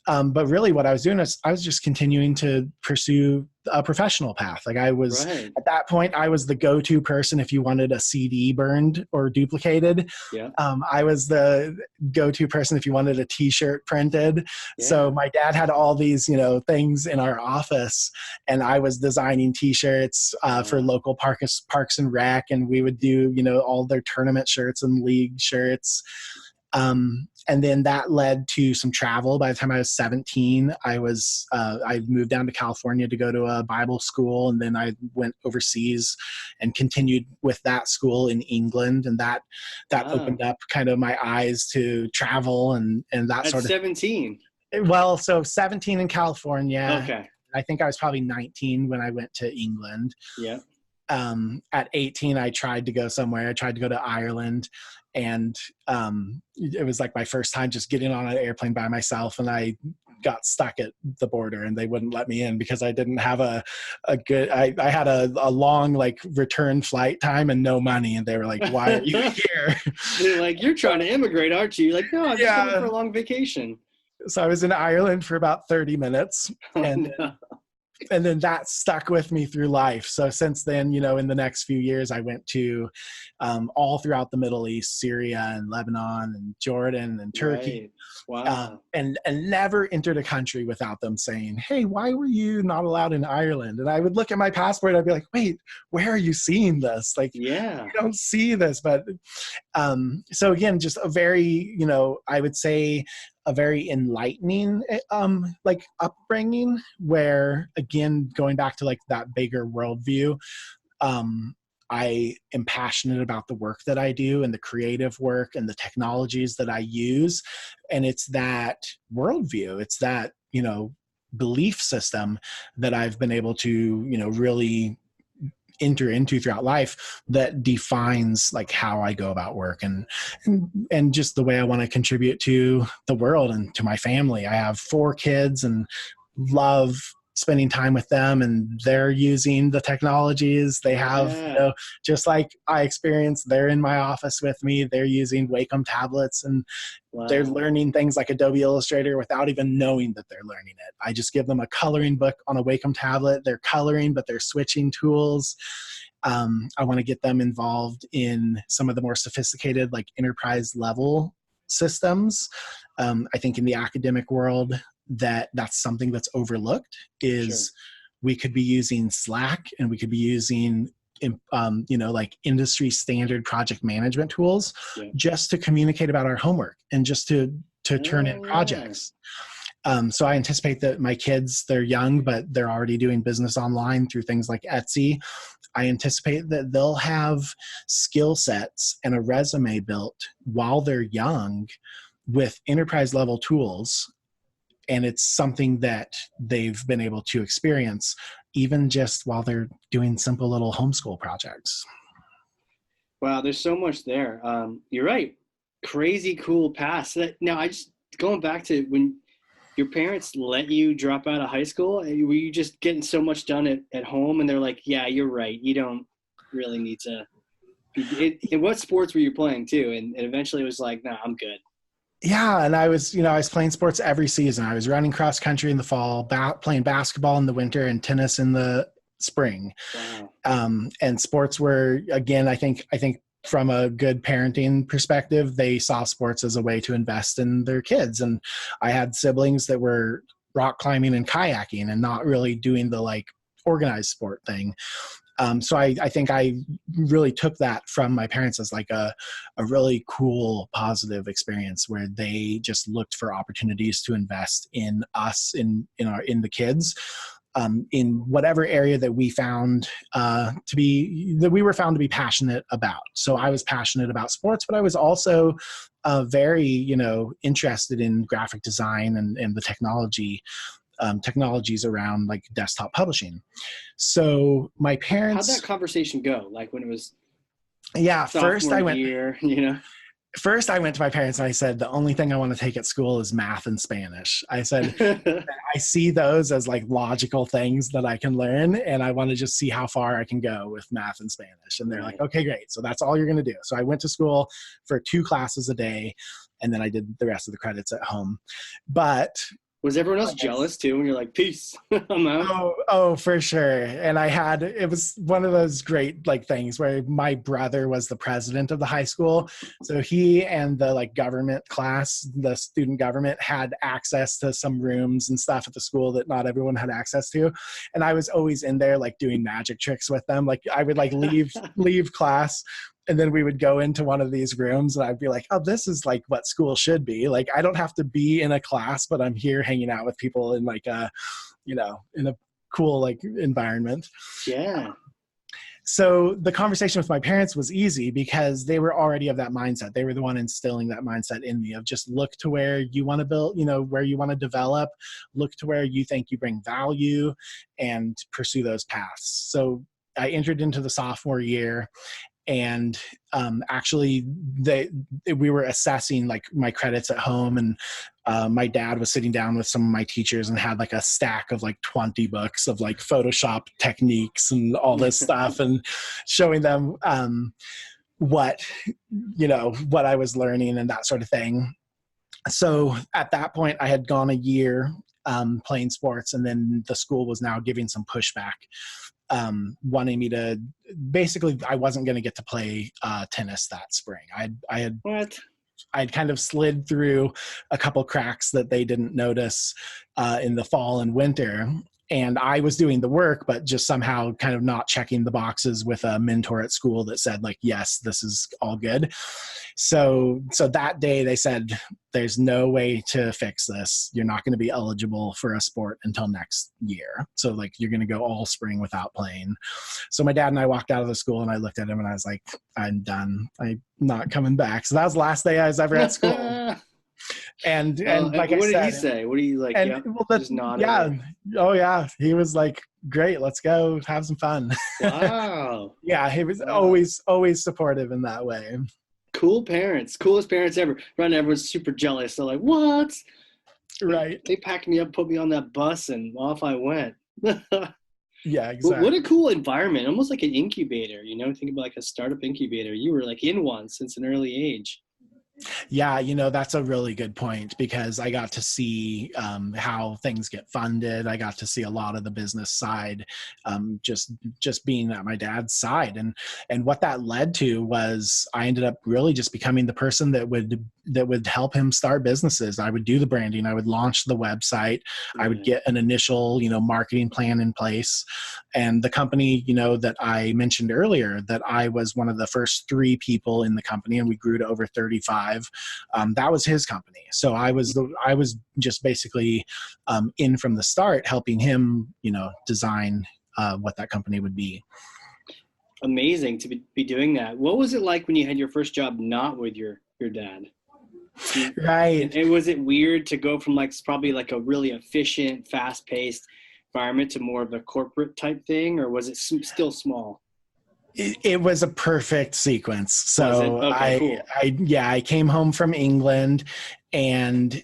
But really what I was doing is I was just continuing to pursue a professional path. Like I was, Right. at that point, I was the go-to person if you wanted a CD burned or duplicated. Yeah. I was the go-to person if you wanted a t-shirt printed. Yeah. So my dad had all these, things in our office, and I was designing t-shirts for local parks and rec. And we would do, all their tournament shirts and league shirts. And then that led to some travel. By the time I was 17, I moved down to California to go to a Bible school. And then I went overseas and continued with that school in England. And that opened up kind of my eyes to travel and that At sort of 17. Well, so 17 in California. Okay. I think I was probably 19 when I went to England. Yeah. At 18, I tried to go somewhere. I tried to go to Ireland, and it was like my first time just getting on an airplane by myself, and I got stuck at the border and they wouldn't let me in because I didn't have a good, I had a long like return flight time and no money. And they were like, why are you here? They're like, you're trying to immigrate, aren't you? You're like, no, I'm just coming for a long vacation. So I was in Ireland for about 30 minutes. And then that stuck with me through life. So since then, in the next few years, I went to all throughout the Middle East, Syria and Lebanon and Jordan and Turkey. Right. Wow. And never entered a country without them saying, hey, why were you not allowed in Ireland? And I would look at my passport, I'd be like, wait, where are you seeing this? Like, yeah, you don't see this. But so again, just a very, I would say, a very enlightening like upbringing, where again, going back to like that bigger worldview, I am passionate about the work that I do and the creative work and the technologies that I use. And it's that worldview, it's that, belief system that I've been able to, really enter into throughout life that defines like how I go about work and just the way I want to contribute to the world and to my family. I have 4 kids and love spending time with them, and they're using the technologies they have, just like I experienced. They're in my office with me. They're using Wacom tablets, and they're learning things like Adobe Illustrator without even knowing that they're learning it. I just give them a coloring book on a Wacom tablet. They're coloring, but they're switching tools. I want to get them involved in some of the more sophisticated, like enterprise level systems. I think in the academic world, that's something that's overlooked is we could be using Slack, and we could be using like industry standard project management tools just to communicate about our homework and just to turn in projects. So I anticipate that my kids, they're young, but they're already doing business online through things like Etsy. I anticipate that they'll have skill sets and a resume built while they're young with enterprise level tools. And it's something that they've been able to experience even just while they're doing simple little homeschool projects. Wow, there's so much there. You're right. Crazy cool path. Now, going back to when your parents let you drop out of high school, were you just getting so much done at home and they're like, yeah, you're right, you don't really need to and what sports were you playing too? And eventually it was like, no, I'm good. Yeah. And I was playing sports every season. I was running cross country in the fall, playing basketball in the winter, and tennis in the spring. Wow. And sports were, again, I think from a good parenting perspective, they saw sports as a way to invest in their kids. And I had siblings that were rock climbing and kayaking and not really doing the like organized sport thing. So I think I really took that from my parents as like a really cool, positive experience where they just looked for opportunities to invest in us, in the kids, in whatever area that we found that we were found to be passionate about. So I was passionate about sports, but I was also very, interested in graphic design and the technologies around like desktop publishing. So my How'd that parents, conversation go? Like when it was yeah, sophomore year, first I went to my parents and I said, the only thing I want to take at school is math and Spanish. I said, I see those as like logical things that I can learn, and I want to just see how far I can go with math and Spanish. And they're like, okay, great. So that's all you're going to do. So I went to school for 2 classes a day, and then I did the rest of the credits at home. But was everyone else jealous too when you're like, peace, I'm out? Oh, for sure. And it was one of those great like things where my brother was the president of the high school. So he and the like government class, the student government, had access to some rooms and stuff at the school that not everyone had access to. And I was always in there like doing magic tricks with them. Like I would like leave class, and then we would go into one of these rooms and I'd be like, oh, this is like what school should be. Like, I don't have to be in a class, but I'm here hanging out with people in like in a cool like environment. Yeah. So the conversation with my parents was easy because they were already of that mindset. They were the one instilling that mindset in me of just look to where you want to build, where you want to develop, look to where you think you bring value, and pursue those paths. So I entered into the sophomore year, and actually we were assessing like my credits at home, and my dad was sitting down with some of my teachers and had like a stack of like 20 books of like Photoshop techniques and all this stuff, and showing them what I was learning and that sort of thing. So at that point I had gone a year playing sports, and then the school was now giving some pushback, wanting me to basically, I wasn't going to get to play tennis that spring. I'd kind of slid through a couple cracks that they didn't notice in the fall and winter. And I was doing the work, but just somehow kind of not checking the boxes with a mentor at school that said like, yes, this is all good. So that day they said, there's no way to fix this. You're not going to be eligible for a sport until next year. So like, you're going to go all spring without playing. So my dad and I walked out of the school, and I looked at him and I was like, I'm done. I'm not coming back. So that was the last day I was ever at school. And like what I said, did he say? What do you like? And, just nod. Yeah. Oh yeah. He was like, great, let's go have some fun. Wow. Yeah. He was always supportive in that way. Cool parents, coolest parents ever. Everyone's super jealous. They're like, what? Right. They packed me up, put me on that bus, and off I went. Yeah, exactly. What a cool environment. Almost like an incubator, think about like a startup incubator. You were like in one since an early age. Yeah, that's a really good point, because I got to see how things get funded. I got to see a lot of the business side, just being at my dad's side, and what that led to was I ended up really just becoming the person that would help him start businesses. I would do the branding. I would launch the website. I would get an initial, marketing plan in place. And the company, that I mentioned earlier, that I was one of the first 3 people in the company, and we grew to over 35. That was his company. So I was just basically in from the start, helping him, design what that company would be. Amazing to be doing that. What was it like when you had your first job not with your dad? Right. And was it weird to go from like probably like a really efficient, fast-paced environment to more of a corporate type thing, or was it still small? It was a perfect sequence. So okay, cool. I came home from England, and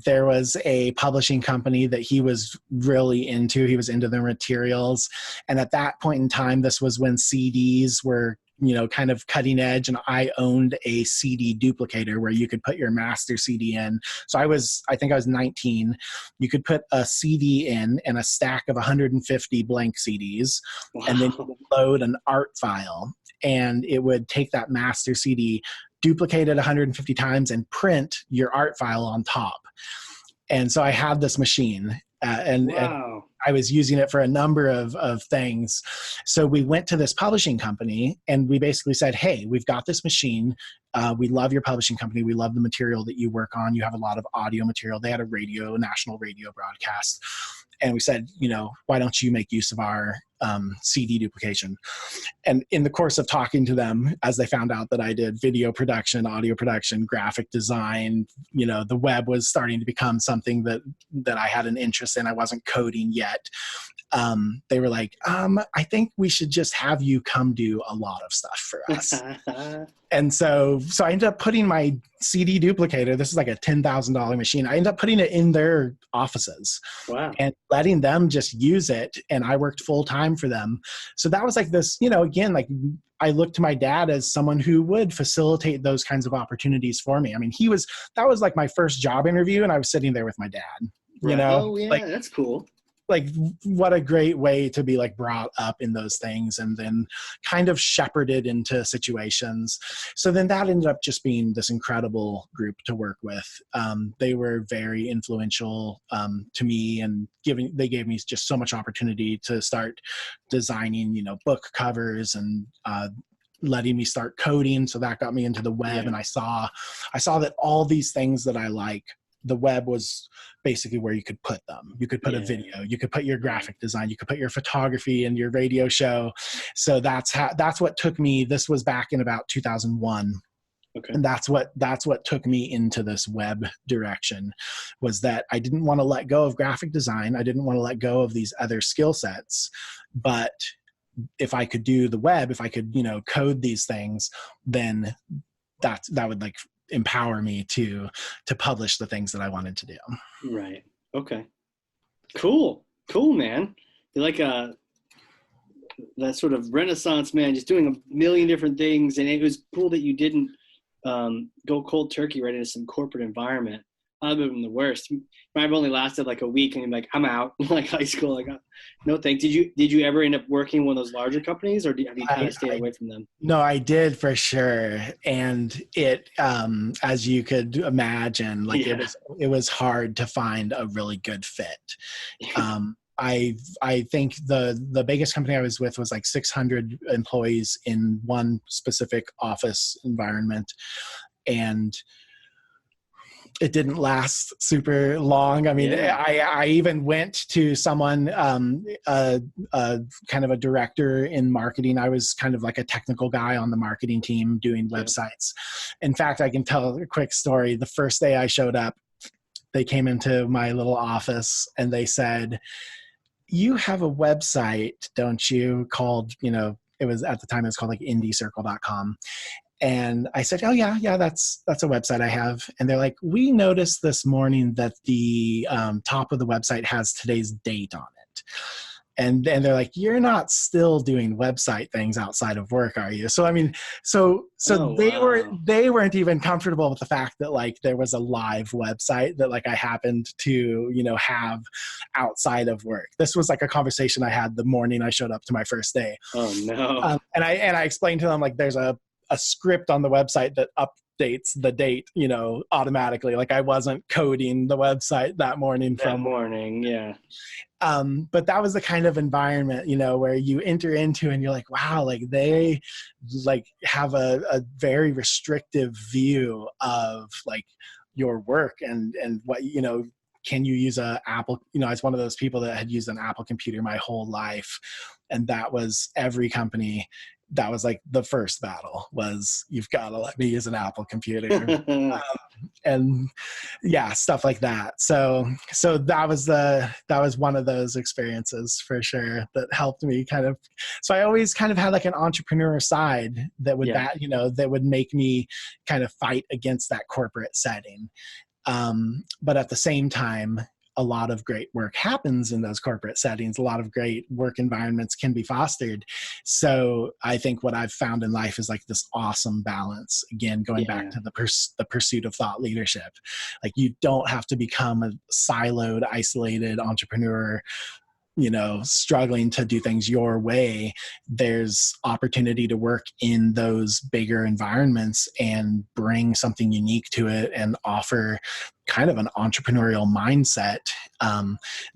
there was a publishing company that he was really into. He was into their materials. And at that point in time, this was when CDs were kind of cutting edge, and I owned a CD duplicator where you could put your master CD in. So I think I was 19. You could put a CD in and a stack of 150 blank CDs. Wow. And then you would load an art file, and it would take that master CD, duplicate it 150 times, and print your art file on top. And so I had this machine, and I was using it for a number of things. So we went to this publishing company and we basically said, hey, we've got this machine. We love your publishing company. We love the material that you work on. You have a lot of audio material. They had a national radio broadcast. And we said, why don't you make use of our CD duplication? And in the course of talking to them, as they found out that I did video production, audio production, graphic design, the web was starting to become something that I had an interest in. I wasn't coding yet. They were like, I think we should just have you come do a lot of stuff for us. And so I ended up putting my CD duplicator, this is like a $10,000 machine. I ended up putting it in their offices. Wow. And letting them just use it. And I worked full time for them. So that was like this, again, like I looked to my dad as someone who would facilitate those kinds of opportunities for me. I mean, that was like my first job interview and I was sitting there with my dad, Right. Oh yeah, like, that's cool. Like what a great way to be like brought up in those things and then kind of shepherded into situations. So then that ended up just being this incredible group to work with. They were very influential to me and they gave me just so much opportunity to start designing, book covers and letting me start coding. So that got me into the web. Yeah. And I saw that all these things that I like, the web was basically where you could put them. You could put a video, you could put your graphic design, you could put your photography and your radio show. So that's what took me, this was back in about 2001. Okay. And that's what took me into this web direction, was that I didn't want to let go of graphic design. I didn't want to let go of these other skill sets, but if I could do the web, if I could, code these things, then that would like empower me to publish the things that I wanted to do. Right. Okay. Cool, man. You're like that sort of Renaissance man, just doing a million different things. And it was cool that you didn't go cold turkey right into some corporate environment. Other than the worst. I've only lasted like a week and I'm like, I'm out. Like high school, like no thanks. Did you ever end up working in one of those larger companies, or have you kind of stayed away from them? No, I did for sure. And it, as you could imagine, like it was hard to find a really good fit. I think the biggest company I was with was like 600 employees in one specific office environment. And it didn't last super long. I mean, I even went to someone, kind of a director in marketing. I was kind of like a technical guy on the marketing team doing websites. In fact, I can tell a quick story. The first day I showed up, they came into my little office and they said, "You have a website, don't you?" Called, it was at the time, it was called like indiecircle.com. And I said, "Oh yeah, that's a website I have." And they're like, "We noticed this morning that the top of the website has today's date on it." And they're like, "You're not still doing website things outside of work, are you?" So I mean, they weren't even comfortable with the fact that like there was a live website that like I happened to have outside of work. This was like a conversation I had the morning I showed up to my first day. Oh no! And I explained to them like there's a script on the website that updates the date, automatically. Like I wasn't coding the website that morning. Yeah. But that was the kind of environment, where you enter into and you're like, wow, like they like have a very restrictive view of like your work and what, can you use a Apple, I was one of those people that had used an Apple computer my whole life. And that was every company. That was like the first battle was, you've got to let me use an Apple computer. And yeah, stuff like that. So that was one of those experiences for sure that helped me kind of, so I always kind of had like an entrepreneur side that would, that would make me kind of fight against that corporate setting. But at the same time, a lot of great work happens in those corporate settings. A lot of great work environments can be fostered. So I think what I've found in life is like this awesome balance. Again, going back to the pursuit of thought leadership. Like you don't have to become a siloed, isolated entrepreneur struggling to do things your way, there's opportunity to work in those bigger environments and bring something unique to it and offer kind of an entrepreneurial mindset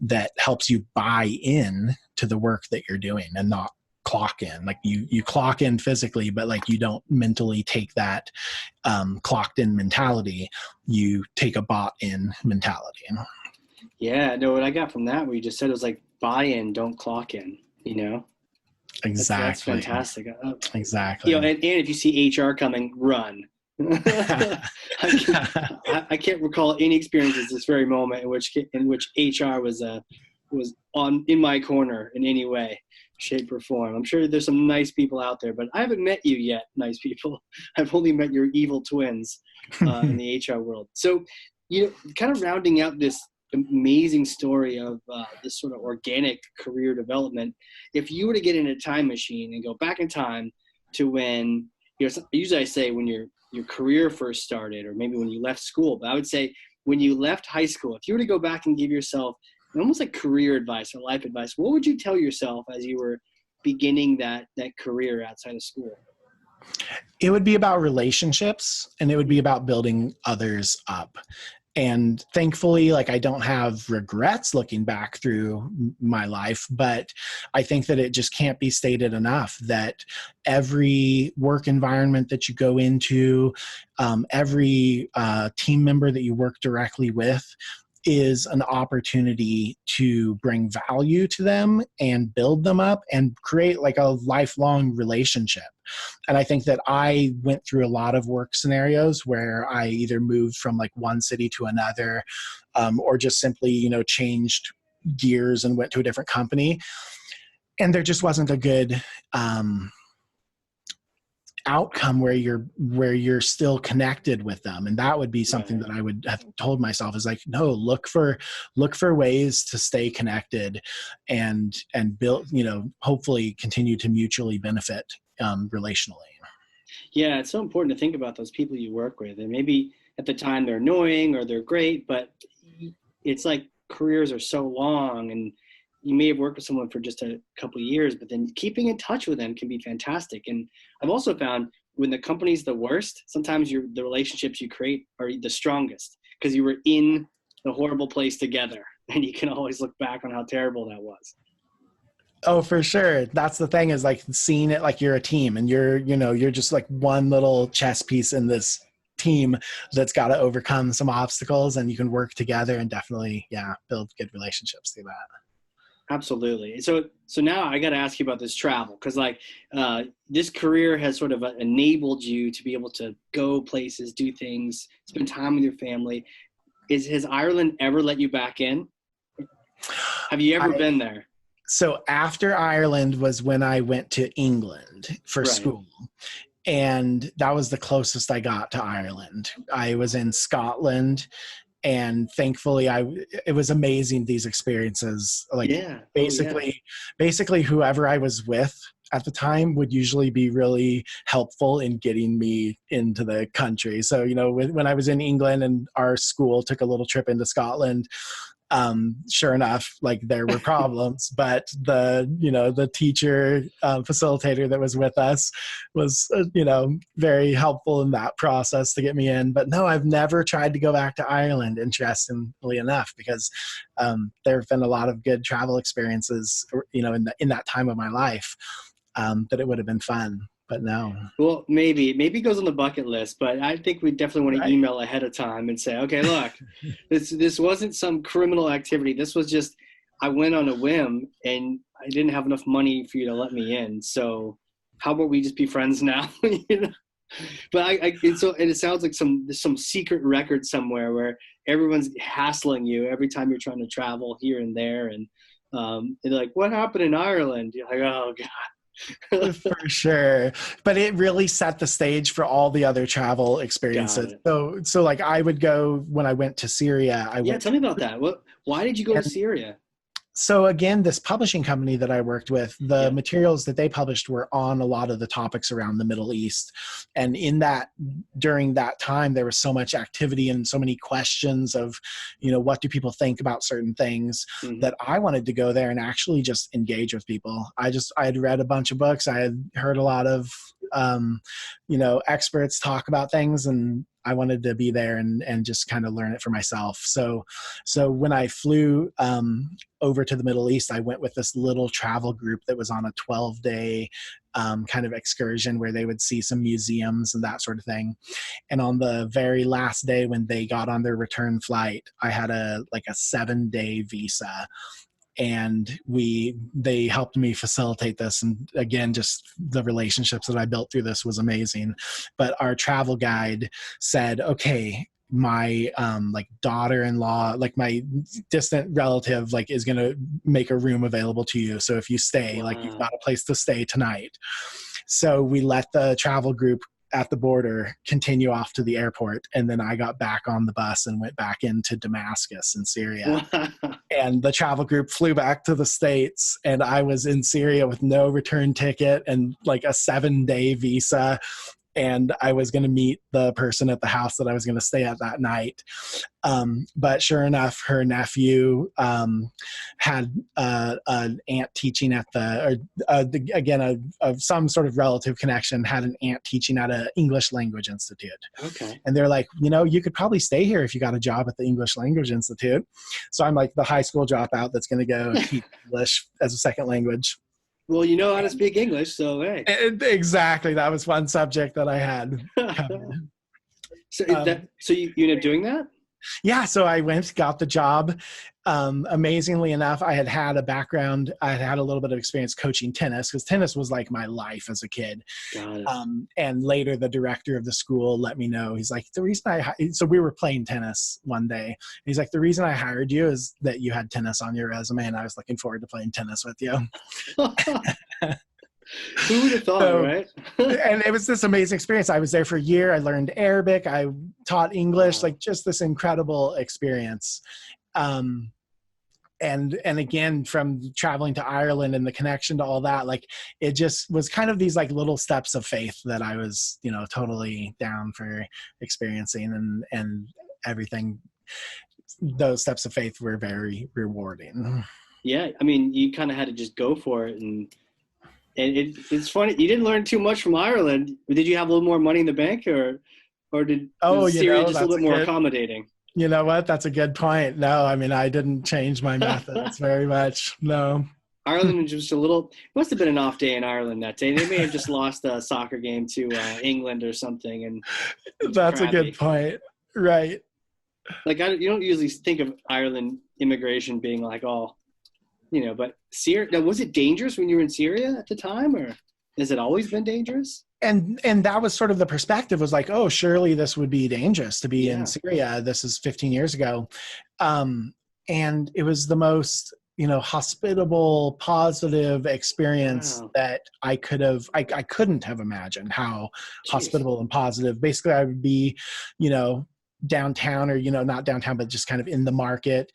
that helps you buy in to the work that you're doing and not clock in. Like you clock in physically, but like you don't mentally take that clocked in mentality. You take a bought in mentality. Yeah, no, what I got from that, what you just said, was like buy in, don't clock in, Exactly. That's fantastic. Exactly. And if you see HR coming, run. I can't recall any experiences this very moment in which HR was in my corner in any way, shape, or form. I'm sure there's some nice people out there, but I haven't met you yet, nice people. I've only met your evil twins in the HR world. So, kind of rounding out this amazing story of this sort of organic career development. If you were to get in a time machine and go back in time to when, usually I say when your career first started, or maybe when you left school, but I would say when you left high school, if you were to go back and give yourself almost like career advice or life advice, what would you tell yourself as you were beginning that career outside of school? It would be about relationships, and it would be about building others up. And thankfully, like, I don't have regrets looking back through my life, but I think that it just can't be stated enough that every work environment that you go into, every team member that you work directly with, is an opportunity to bring value to them and build them up and create like a lifelong relationship. And I think that I went through a lot of work scenarios where I either moved from like one city to another, or just simply, changed gears and went to a different company. And there just wasn't a good outcome where you're still connected with them. And that would be something that I would have told myself, is like, no, look for ways to stay connected and build, hopefully continue to mutually benefit relationally. Yeah, it's so important to think about those people you work with, and maybe at the time they're annoying or they're great, but it's like careers are so long, and you may have worked with someone for just a couple of years, but then keeping in touch with them can be fantastic. And I've also found when the company's the worst, sometimes the relationships you create are the strongest because you were in the horrible place together, and you can always look back on how terrible that was. Oh, for sure. That's the thing, is like seeing it like you're a team, and you're just like one little chess piece in this team that's got to overcome some obstacles, and you can work together and definitely, build good relationships through that. Absolutely. So now I got to ask you about this travel, because this career has sort of enabled you to be able to go places, do things, spend time with your family. Has Ireland ever let you back in? Have you ever been there? So after Ireland was when I went to England for school. And that was the closest I got to Ireland. I was in Scotland, and thankfully it was amazing, these experiences. Like basically whoever I was with at the time would usually be really helpful in getting me into the country. So, when I was in England and our school took a little trip into Scotland, sure enough, like there were problems, but the teacher, facilitator that was with us was, very helpful in that process to get me in. But no, I've never tried to go back to Ireland, interestingly enough, because there have been a lot of good travel experiences, in that time of my life, that it would have been fun. But no. Well, maybe it goes on the bucket list, but I think we definitely want to email ahead of time and say, okay, look, this wasn't some criminal activity. This was just, I went on a whim and I didn't have enough money for you to let me in. So how about we just be friends now? But it sounds like some secret record somewhere where everyone's hassling you every time you're trying to travel here and there. And they're like, what happened in Ireland? You're like, oh God. For sure. But it really set the stage for all the other travel experiences. So like I would go when I went to Syria. Tell me about that. Why did you go to Syria? So again, this publishing company that I worked with, the materials that they published were on a lot of the topics around the Middle East. And during that time, there was so much activity and so many questions of, what do people think about certain things, that I wanted to go there and actually just engage with people. I had read a bunch of books. I had heard a lot of, experts talk about things, and I wanted to be there and just kind of learn it for myself. So when I flew over to the Middle East, I went with this little travel group that was on a 12-day kind of excursion where they would see some museums and that sort of thing. And on the very last day when they got on their return flight, I had a 7-day visa. And they helped me facilitate this. And again, just the relationships that I built through this was amazing. But our travel guide said, okay, my daughter-in-law, my distant relative, is going to make a room available to you. So if you stay, you've got a place to stay tonight. So we let the travel group at the border continue off to the airport, and then I got back on the bus and went back into Damascus in Syria. And the travel group flew back to the States, and I was in Syria with no return ticket and a 7-day visa. And I was going to meet the person at the house that I was going to stay at that night. But sure enough, her nephew had an aunt teaching at some sort of relative connection, had an aunt teaching at an English language institute. Okay. And they're like, you could probably stay here if you got a job at the English language institute. So I'm like the high school dropout that's going to go teach English as a second language. Well, you know how to speak English, so hey. Exactly. That was one subject that I had covered. So you ended up doing that? Yeah. So I went, got the job. Amazingly enough, I had a background. I had a little bit of experience coaching tennis, because tennis was like my life as a kid. Got it. And later the director of the school let me know, he's like, so we were playing tennis one day. He's like, the reason I hired you is that you had tennis on your resume, and I was looking forward to playing tennis with you. Who would have thought, right? And it was this amazing experience. I was there for a year. I learned Arabic. I taught English, just this incredible experience. And again, from traveling to Ireland and the connection to all that, it just was kind of these little steps of faith that I was, totally down for experiencing, and everything. Those steps of faith were very rewarding. Yeah. I mean, you kind of had to just go for it. And it's funny. You didn't learn too much from Ireland. Did you have a little more money in the bank, or did Syria just a little more accommodating? You know what? That's a good point. No, I mean, I didn't change my methods very much. No. Ireland was just must have been an off day in Ireland that day. They may have just lost a soccer game to England or something. And that's crappy. A good point. Right. You don't usually think of Ireland immigration being but Syria, now, was it dangerous when you were in Syria at the time, or has it always been dangerous? And that was sort of the perspective, was oh, surely this would be dangerous to be in Syria. This is 15 years ago. And it was the most, hospitable, positive experience that I couldn't have imagined how hospitable and positive. Basically, I would be, downtown, or, not downtown, but just kind of in the market,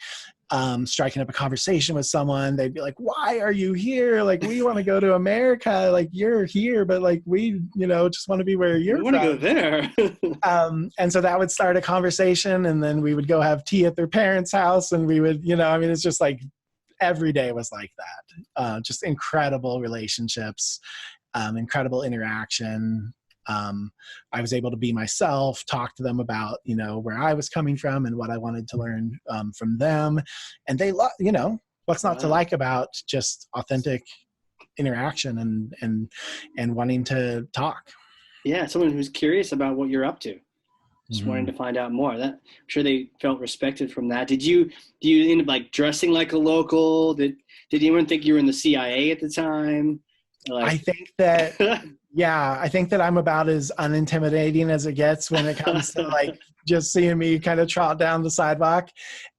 striking up a conversation with someone. They'd be like, why are you here? We want to go to America. You're here, but we, just want to be where you're from. We want to go there. And so that would start a conversation, and then we would go have tea at their parents' house, and we would, it's just every day was like that. Just incredible relationships, incredible interaction. I was able to be myself, talk to them about, where I was coming from and what I wanted to learn from them. And they what's not to like about just authentic interaction and wanting to talk. Yeah. Someone who's curious about what you're up to. Just wanting to find out more. I'm sure they felt respected from that. Do you end up dressing like a local? Did anyone think you were in the CIA at the time? I think that, I think that I'm about as unintimidating as it gets when it comes to just seeing me kind of trot down the sidewalk.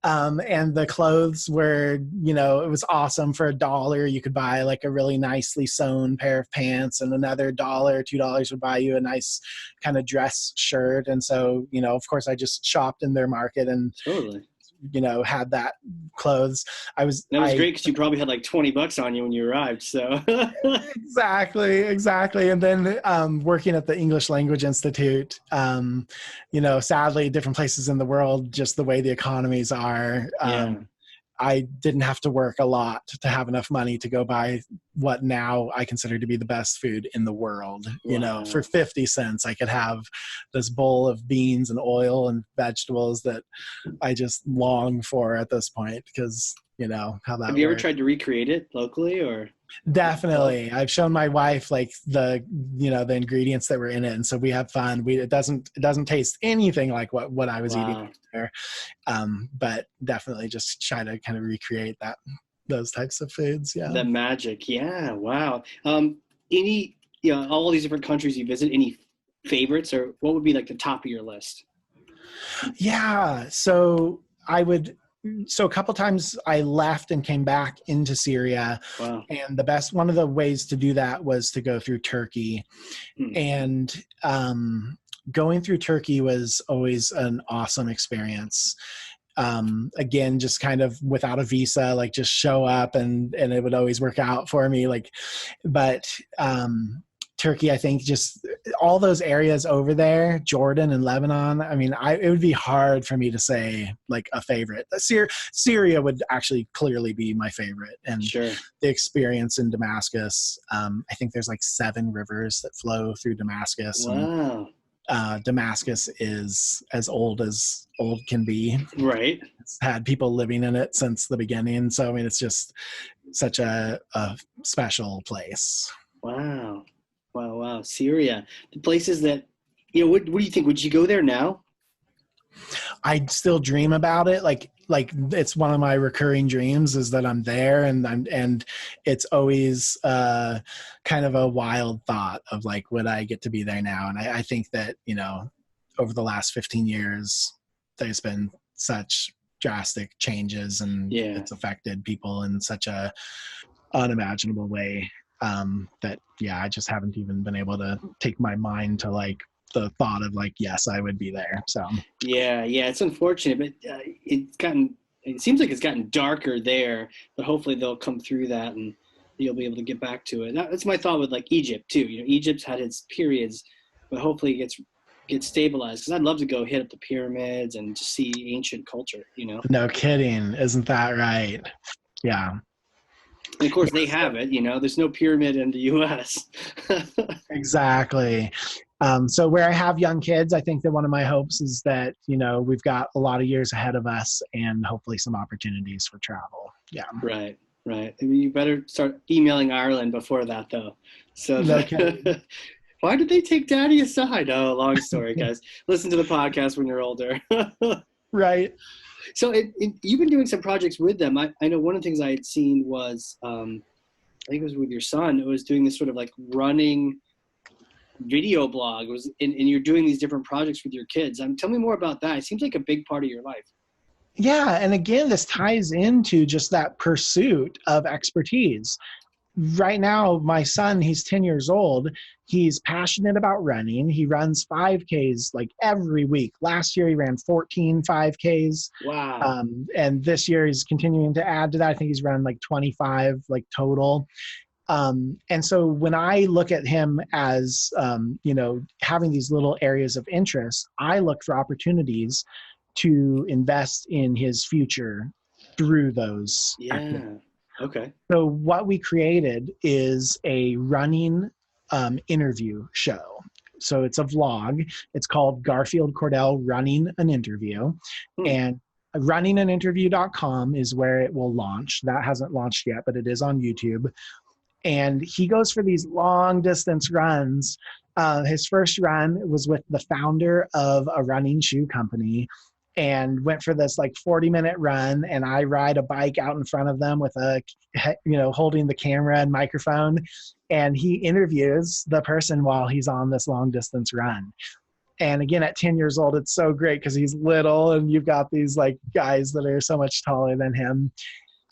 And the clothes were, it was awesome. For $1, you could buy a really nicely sewn pair of pants, and another $2 would buy you a nice kind of dress shirt. And so, of course I just shopped in their market and totally had that clothes. That was great because you probably had like $20 on you when you arrived. So exactly. And then working at the English Language Institute, sadly, different places in the world, just the way the economies are. I didn't have to work a lot to have enough money to go buy what now I consider to be the best food in the world. Wow. For 50 cents, I could have this bowl of beans and oil and vegetables that I just long for at this point because, how that Have you ever works. tried to recreate it locally or? Definitely. I've shown my wife like the ingredients that were in it. And so we have fun. It doesn't taste anything like what I was eating there. But definitely just try to kind of recreate those types of foods. Yeah. The magic. Yeah. Wow. Any, all these different countries you visit, any favorites or what would be like the top of your list? Yeah. So a couple times I left and came back into Syria. Wow. And one of the ways to do that was to go through Turkey. And going through Turkey was always an awesome experience. Again, just kind of without a visa, like just show up and it would always work out for me. But Turkey, I think just all those areas over there, Jordan and Lebanon. I mean, it would be hard for me to say like a favorite. Syria would actually clearly be my favorite. And sure. The experience in Damascus, I think there's like 7 rivers that flow through Damascus. Wow. And, Damascus is as old can be. Right. It's had people living in it since the beginning. So, I mean, it's just such a special place. Wow. Wow. Syria. The places that, what do you think? Would you go there now? I still dream about it. Like it's one of my recurring dreams is that I'm there and it's always kind of a wild thought of like, would I get to be there now? And I think that, over the last 15 years, there's been such drastic changes and it's affected people in such a unimaginable way. That I just haven't even been able to take my mind to like the thought of like, yes, I would be there. So it's unfortunate, but it seems like it's gotten darker there, but hopefully they'll come through that and you'll be able to get back to it. That's my thought with like Egypt too. Egypt's had its periods, but hopefully it gets stabilized because I'd love to go hit up the pyramids and just see ancient culture, No kidding. Isn't that right? Yeah. And of course they have it, there's no pyramid in the US. Exactly. So where I have young kids, I think that one of my hopes is that, we've got a lot of years ahead of us and hopefully some opportunities for travel. Yeah. Right. I mean, you better start emailing Ireland before that though. So why did they take Daddy aside? Oh, long story, guys. Listen to the podcast when you're older. Right. So you've been doing some projects with them. I know one of the things I had seen was, I think it was with your son, it was doing this sort of like running video blog. And you're doing these different projects with your kids. Tell me more about that. It seems like a big part of your life. Yeah. And again, this ties into just that pursuit of expertise. Right now, my son, he's 10 years old. He's passionate about running. He runs 5Ks like every week. Last year, he ran 14 5Ks. Wow. And this year, he's continuing to add to that. I think he's run like 25 like total. And so when I look at him as, having these little areas of interest, I look for opportunities to invest in his future through those activities. Okay. So what we created is a running interview show. So it's a vlog. It's called Garfield Cordell Running an Interview. And runninganinterview.com is where it will launch. That hasn't launched yet, but it is on YouTube. And he goes for these long distance runs. His first run was with the founder of a running shoe company and went for this like 40-minute run. And I ride a bike out in front of them with holding the camera and microphone. And he interviews the person while he's on this long distance run. And again, at 10 years old, it's so great because he's little and you've got these like guys that are so much taller than him.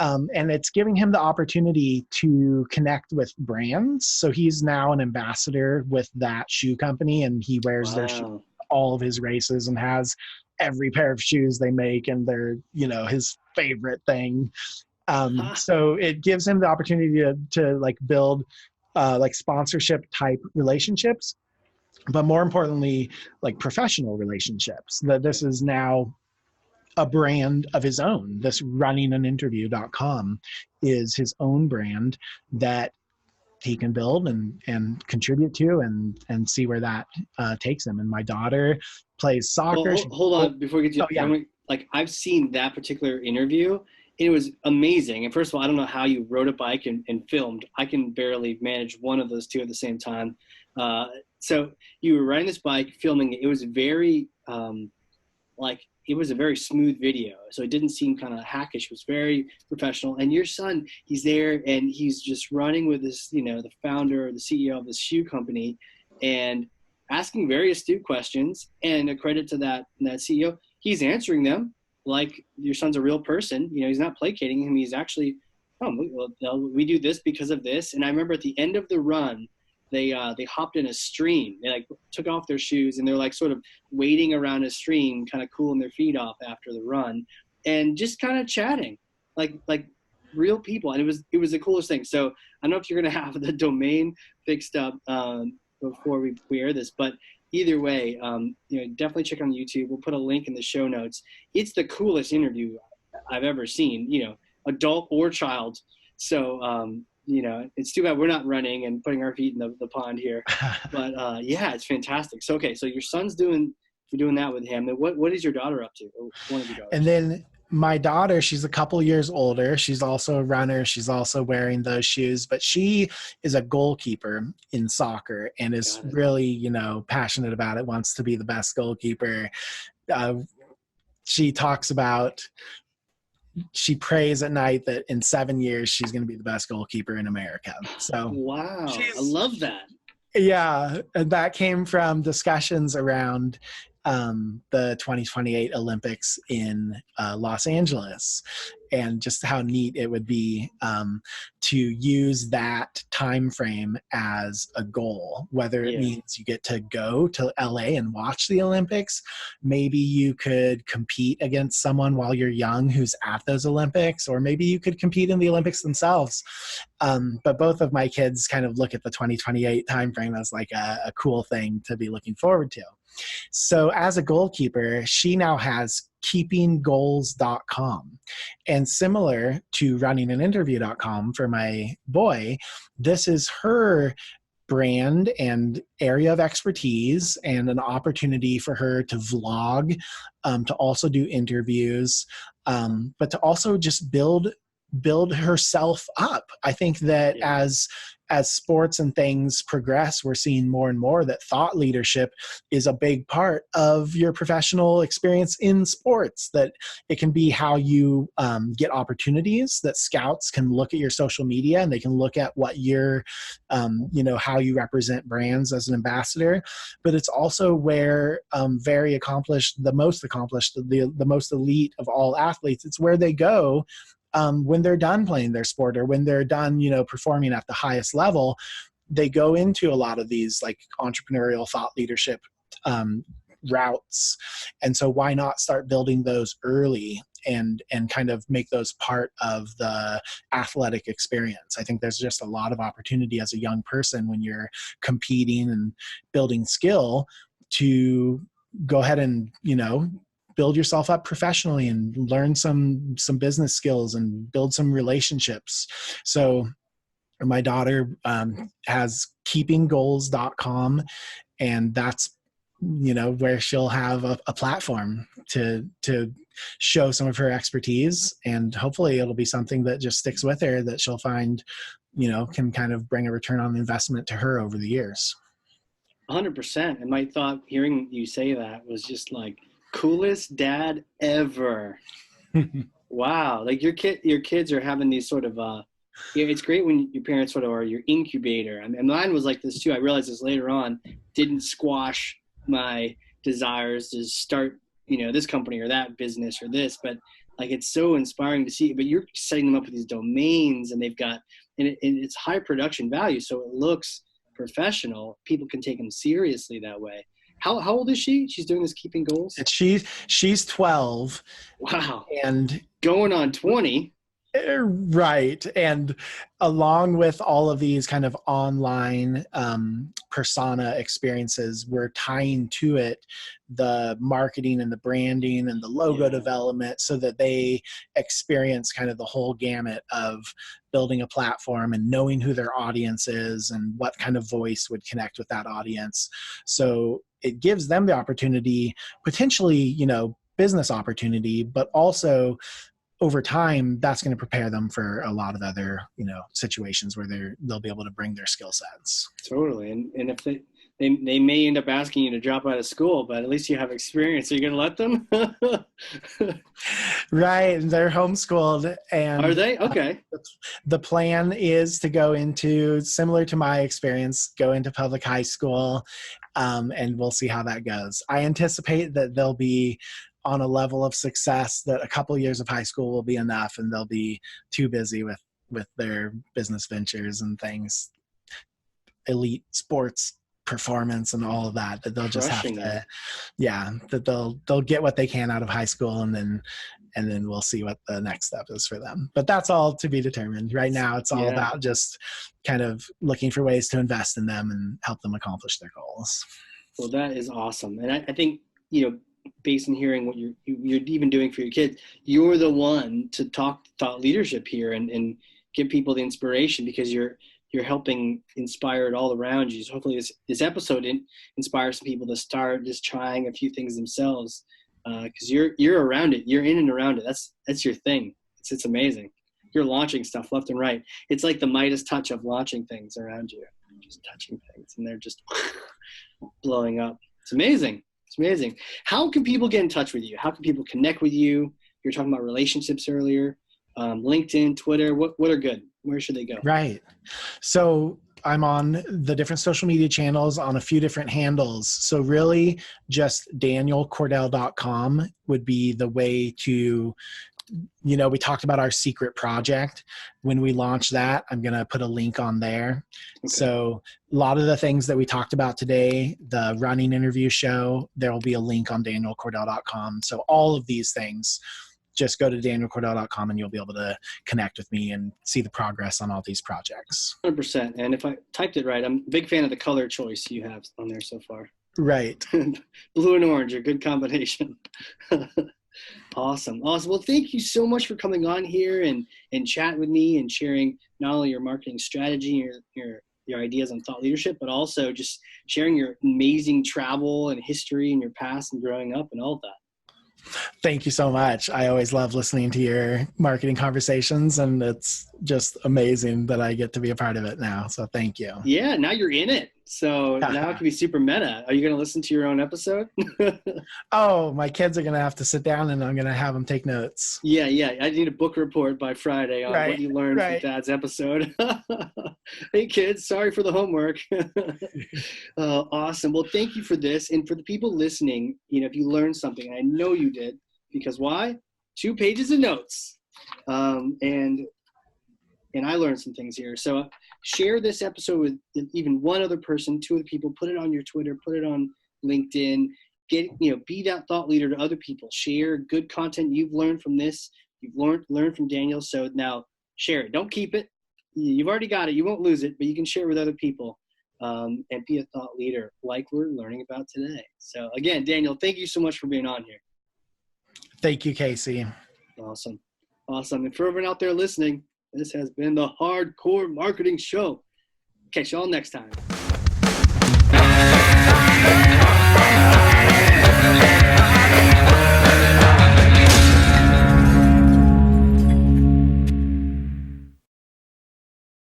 And it's giving him the opportunity to connect with brands. So he's now an ambassador with that shoe company and he wears their shoe all of his races and has every pair of shoes they make, and they're, his favorite thing. So it gives him the opportunity to like build like sponsorship type relationships, but more importantly, like professional relationships. That this is now a brand of his own. This runninganinterview.com is his own brand that he can build and contribute to and see where that takes him. And my daughter plays soccer. Well, hold on before we get to like I've seen that particular interview. It was amazing. And first of all, I don't know how you rode a bike and filmed. I can barely manage one of those two at the same time. So you were riding this bike, filming it. It was very it was a very smooth video. So it didn't seem kind of hackish. It was very professional. And your son, he's there and he's just running with this, the founder or the CEO of this shoe company and asking very astute questions. And a credit to that CEO, he's answering them like your son's a real person. He's not placating him. He's actually, we do this because of this. And I remember at the end of the run, they hopped in a stream. They like took off their shoes and they're like sort of wading around a stream, kind of cooling their feet off after the run and just kind of chatting like real people. And it was the coolest thing. So I don't know if you're going to have the domain fixed up before we air this, but either way, definitely check on YouTube. We'll put a link in the show notes. It's the coolest interview I've ever seen, adult or child. So, it's too bad we're not running and putting our feet in the pond here, but yeah, it's fantastic. So, okay. So your son's you're doing that with him. And what is your daughter up to? Or one of your daughters? And then my daughter, she's a couple years older. She's also a runner. She's also wearing those shoes, but she is a goalkeeper in soccer and is really, passionate about it, wants to be the best goalkeeper. She talks about, she prays at night that in 7 years, she's going to be the best goalkeeper in America. So wow, I love that. Yeah. And that came from discussions around the 2028 Olympics in Los Angeles, and just how neat it would be to use that time frame as a goal, whether it means you get to go to LA and watch the Olympics. Maybe you could compete against someone while you're young who's at those Olympics, or maybe you could compete in the Olympics themselves. But both of my kids kind of look at the 2028 time frame as like a cool thing to be looking forward to. So as a goalkeeper, she now has keepinggoals.com. And similar to runninganinterview.com for my boy, this is her brand and area of expertise and an opportunity for her to vlog, to also do interviews, but to also just build herself up. I think that as sports and things progress, we're seeing more and more that thought leadership is a big part of your professional experience in sports, that it can be how you get opportunities, that scouts can look at your social media and they can look at what you're, how you represent brands as an ambassador. But it's also where the most elite of all athletes, it's where they go when they're done playing their sport, or when they're done, performing at the highest level. They go into a lot of these like entrepreneurial thought leadership routes. And so why not start building those early and kind of make those part of the athletic experience? I think there's just a lot of opportunity as a young person when you're competing and building skill to go ahead and, build yourself up professionally and learn some business skills and build some relationships. So my daughter has keepinggoals.com, and that's, where she'll have a platform to show some of her expertise. And hopefully it'll be something that just sticks with her, that she'll find, can kind of bring a return on investment to her over the years. 100%. And my thought hearing you say that was just like, coolest dad ever. Wow. Like your kids are having these sort of it's great when your parents sort of are your incubator. And mine was like this too. I realized this later on, didn't squash my desires to start, this company or that business or this, but like, it's so inspiring to see. But you're setting them up with these domains, and they've got, and it's high production value. So it looks professional. People can take them seriously that way. How old is she? She's doing this Keeping Goals? She's 12. Wow. And going on 20. Right. And along with all of these kind of online persona experiences, we're tying to it the marketing and the branding and the logo development so that they experience kind of the whole gamut of building a platform and knowing who their audience is and what kind of voice would connect with that audience. So it gives them the opportunity, potentially, you know, business opportunity, but also over time, that's going to prepare them for a lot of other, you know, situations where they'll be able to bring their skill sets. Totally. And if they may end up asking you to drop out of school, but at least you have experience. Are you going to let them? Right. And they're homeschooled. And are they? Okay. The plan is to go into, similar to my experience, go into public high school, and we'll see how that goes. I anticipate that they'll be on a level of success that a couple of years of high school will be enough, and they'll be too busy with their business ventures and things, elite sports performance and all of that they'll just have to, that they'll get what they can out of high school, and then we'll see what the next step is for them. But that's all to be determined. Right now, it's all about just kind of looking for ways to invest in them and help them accomplish their goals. Well, that is awesome. And I think, you know, based on hearing what you're even doing for your kids, you're the one to talk thought leadership here and give people the inspiration, because you're helping inspire it all around you. So hopefully this episode inspires some people to start just trying a few things themselves, because you're around it. You're in and around it. That's your thing. It's amazing. You're launching stuff left and right. It's like the Midas touch of launching things around you. You're just touching things, and they're just blowing up. It's amazing. It's amazing. How can people get in touch with you? How can people connect with you? You were talking about relationships earlier. LinkedIn, Twitter, what are good? Where should they go? Right. So I'm on the different social media channels on a few different handles. So really just danielcordell.com would be the way to, you know, we talked about our secret project. When we launch that, I'm going to put a link on there. Okay. So a lot of the things that we talked about today, the running interview show, there will be a link on danielcordell.com. So all of these things, just go to danielcordell.com and you'll be able to connect with me and see the progress on all these projects. 100%. And if I typed it right, I'm a big fan of the color choice you have on there so far. Right. Blue and orange, a good combination. Awesome. Well, thank you so much for coming on here and chatting with me and sharing not only your marketing strategy, your ideas on thought leadership, but also just sharing your amazing travel and history and your past and growing up and all of that. Thank you so much. I always love listening to your marketing conversations, and it's just amazing that I get to be a part of it now. So thank you. Yeah, now you're in it. So now it can be super meta. Are you going to listen to your own episode? Oh, my kids are going to have to sit down and I'm going to have them take notes. Yeah. I need a book report by Friday on what you learned from Dad's episode. Hey, kids, sorry for the homework. Awesome. Well, thank you for this. And for the people listening, you know, if you learned something, I know you did, because why? 2 pages of notes. And I learned some things here. So share this episode with even one other person, 2 other people, put it on your Twitter, put it on LinkedIn, be that thought leader to other people. Share good content you've learned from this. You've learned from Daniel. So now share it. Don't keep it. You've already got it. You won't lose it, but you can share it with other people, and be a thought leader like we're learning about today. So again, Daniel, thank you so much for being on here. Thank you, Casey. Awesome. And for everyone out there listening, this has been the Hardcore Marketing Show. Catch y'all next time.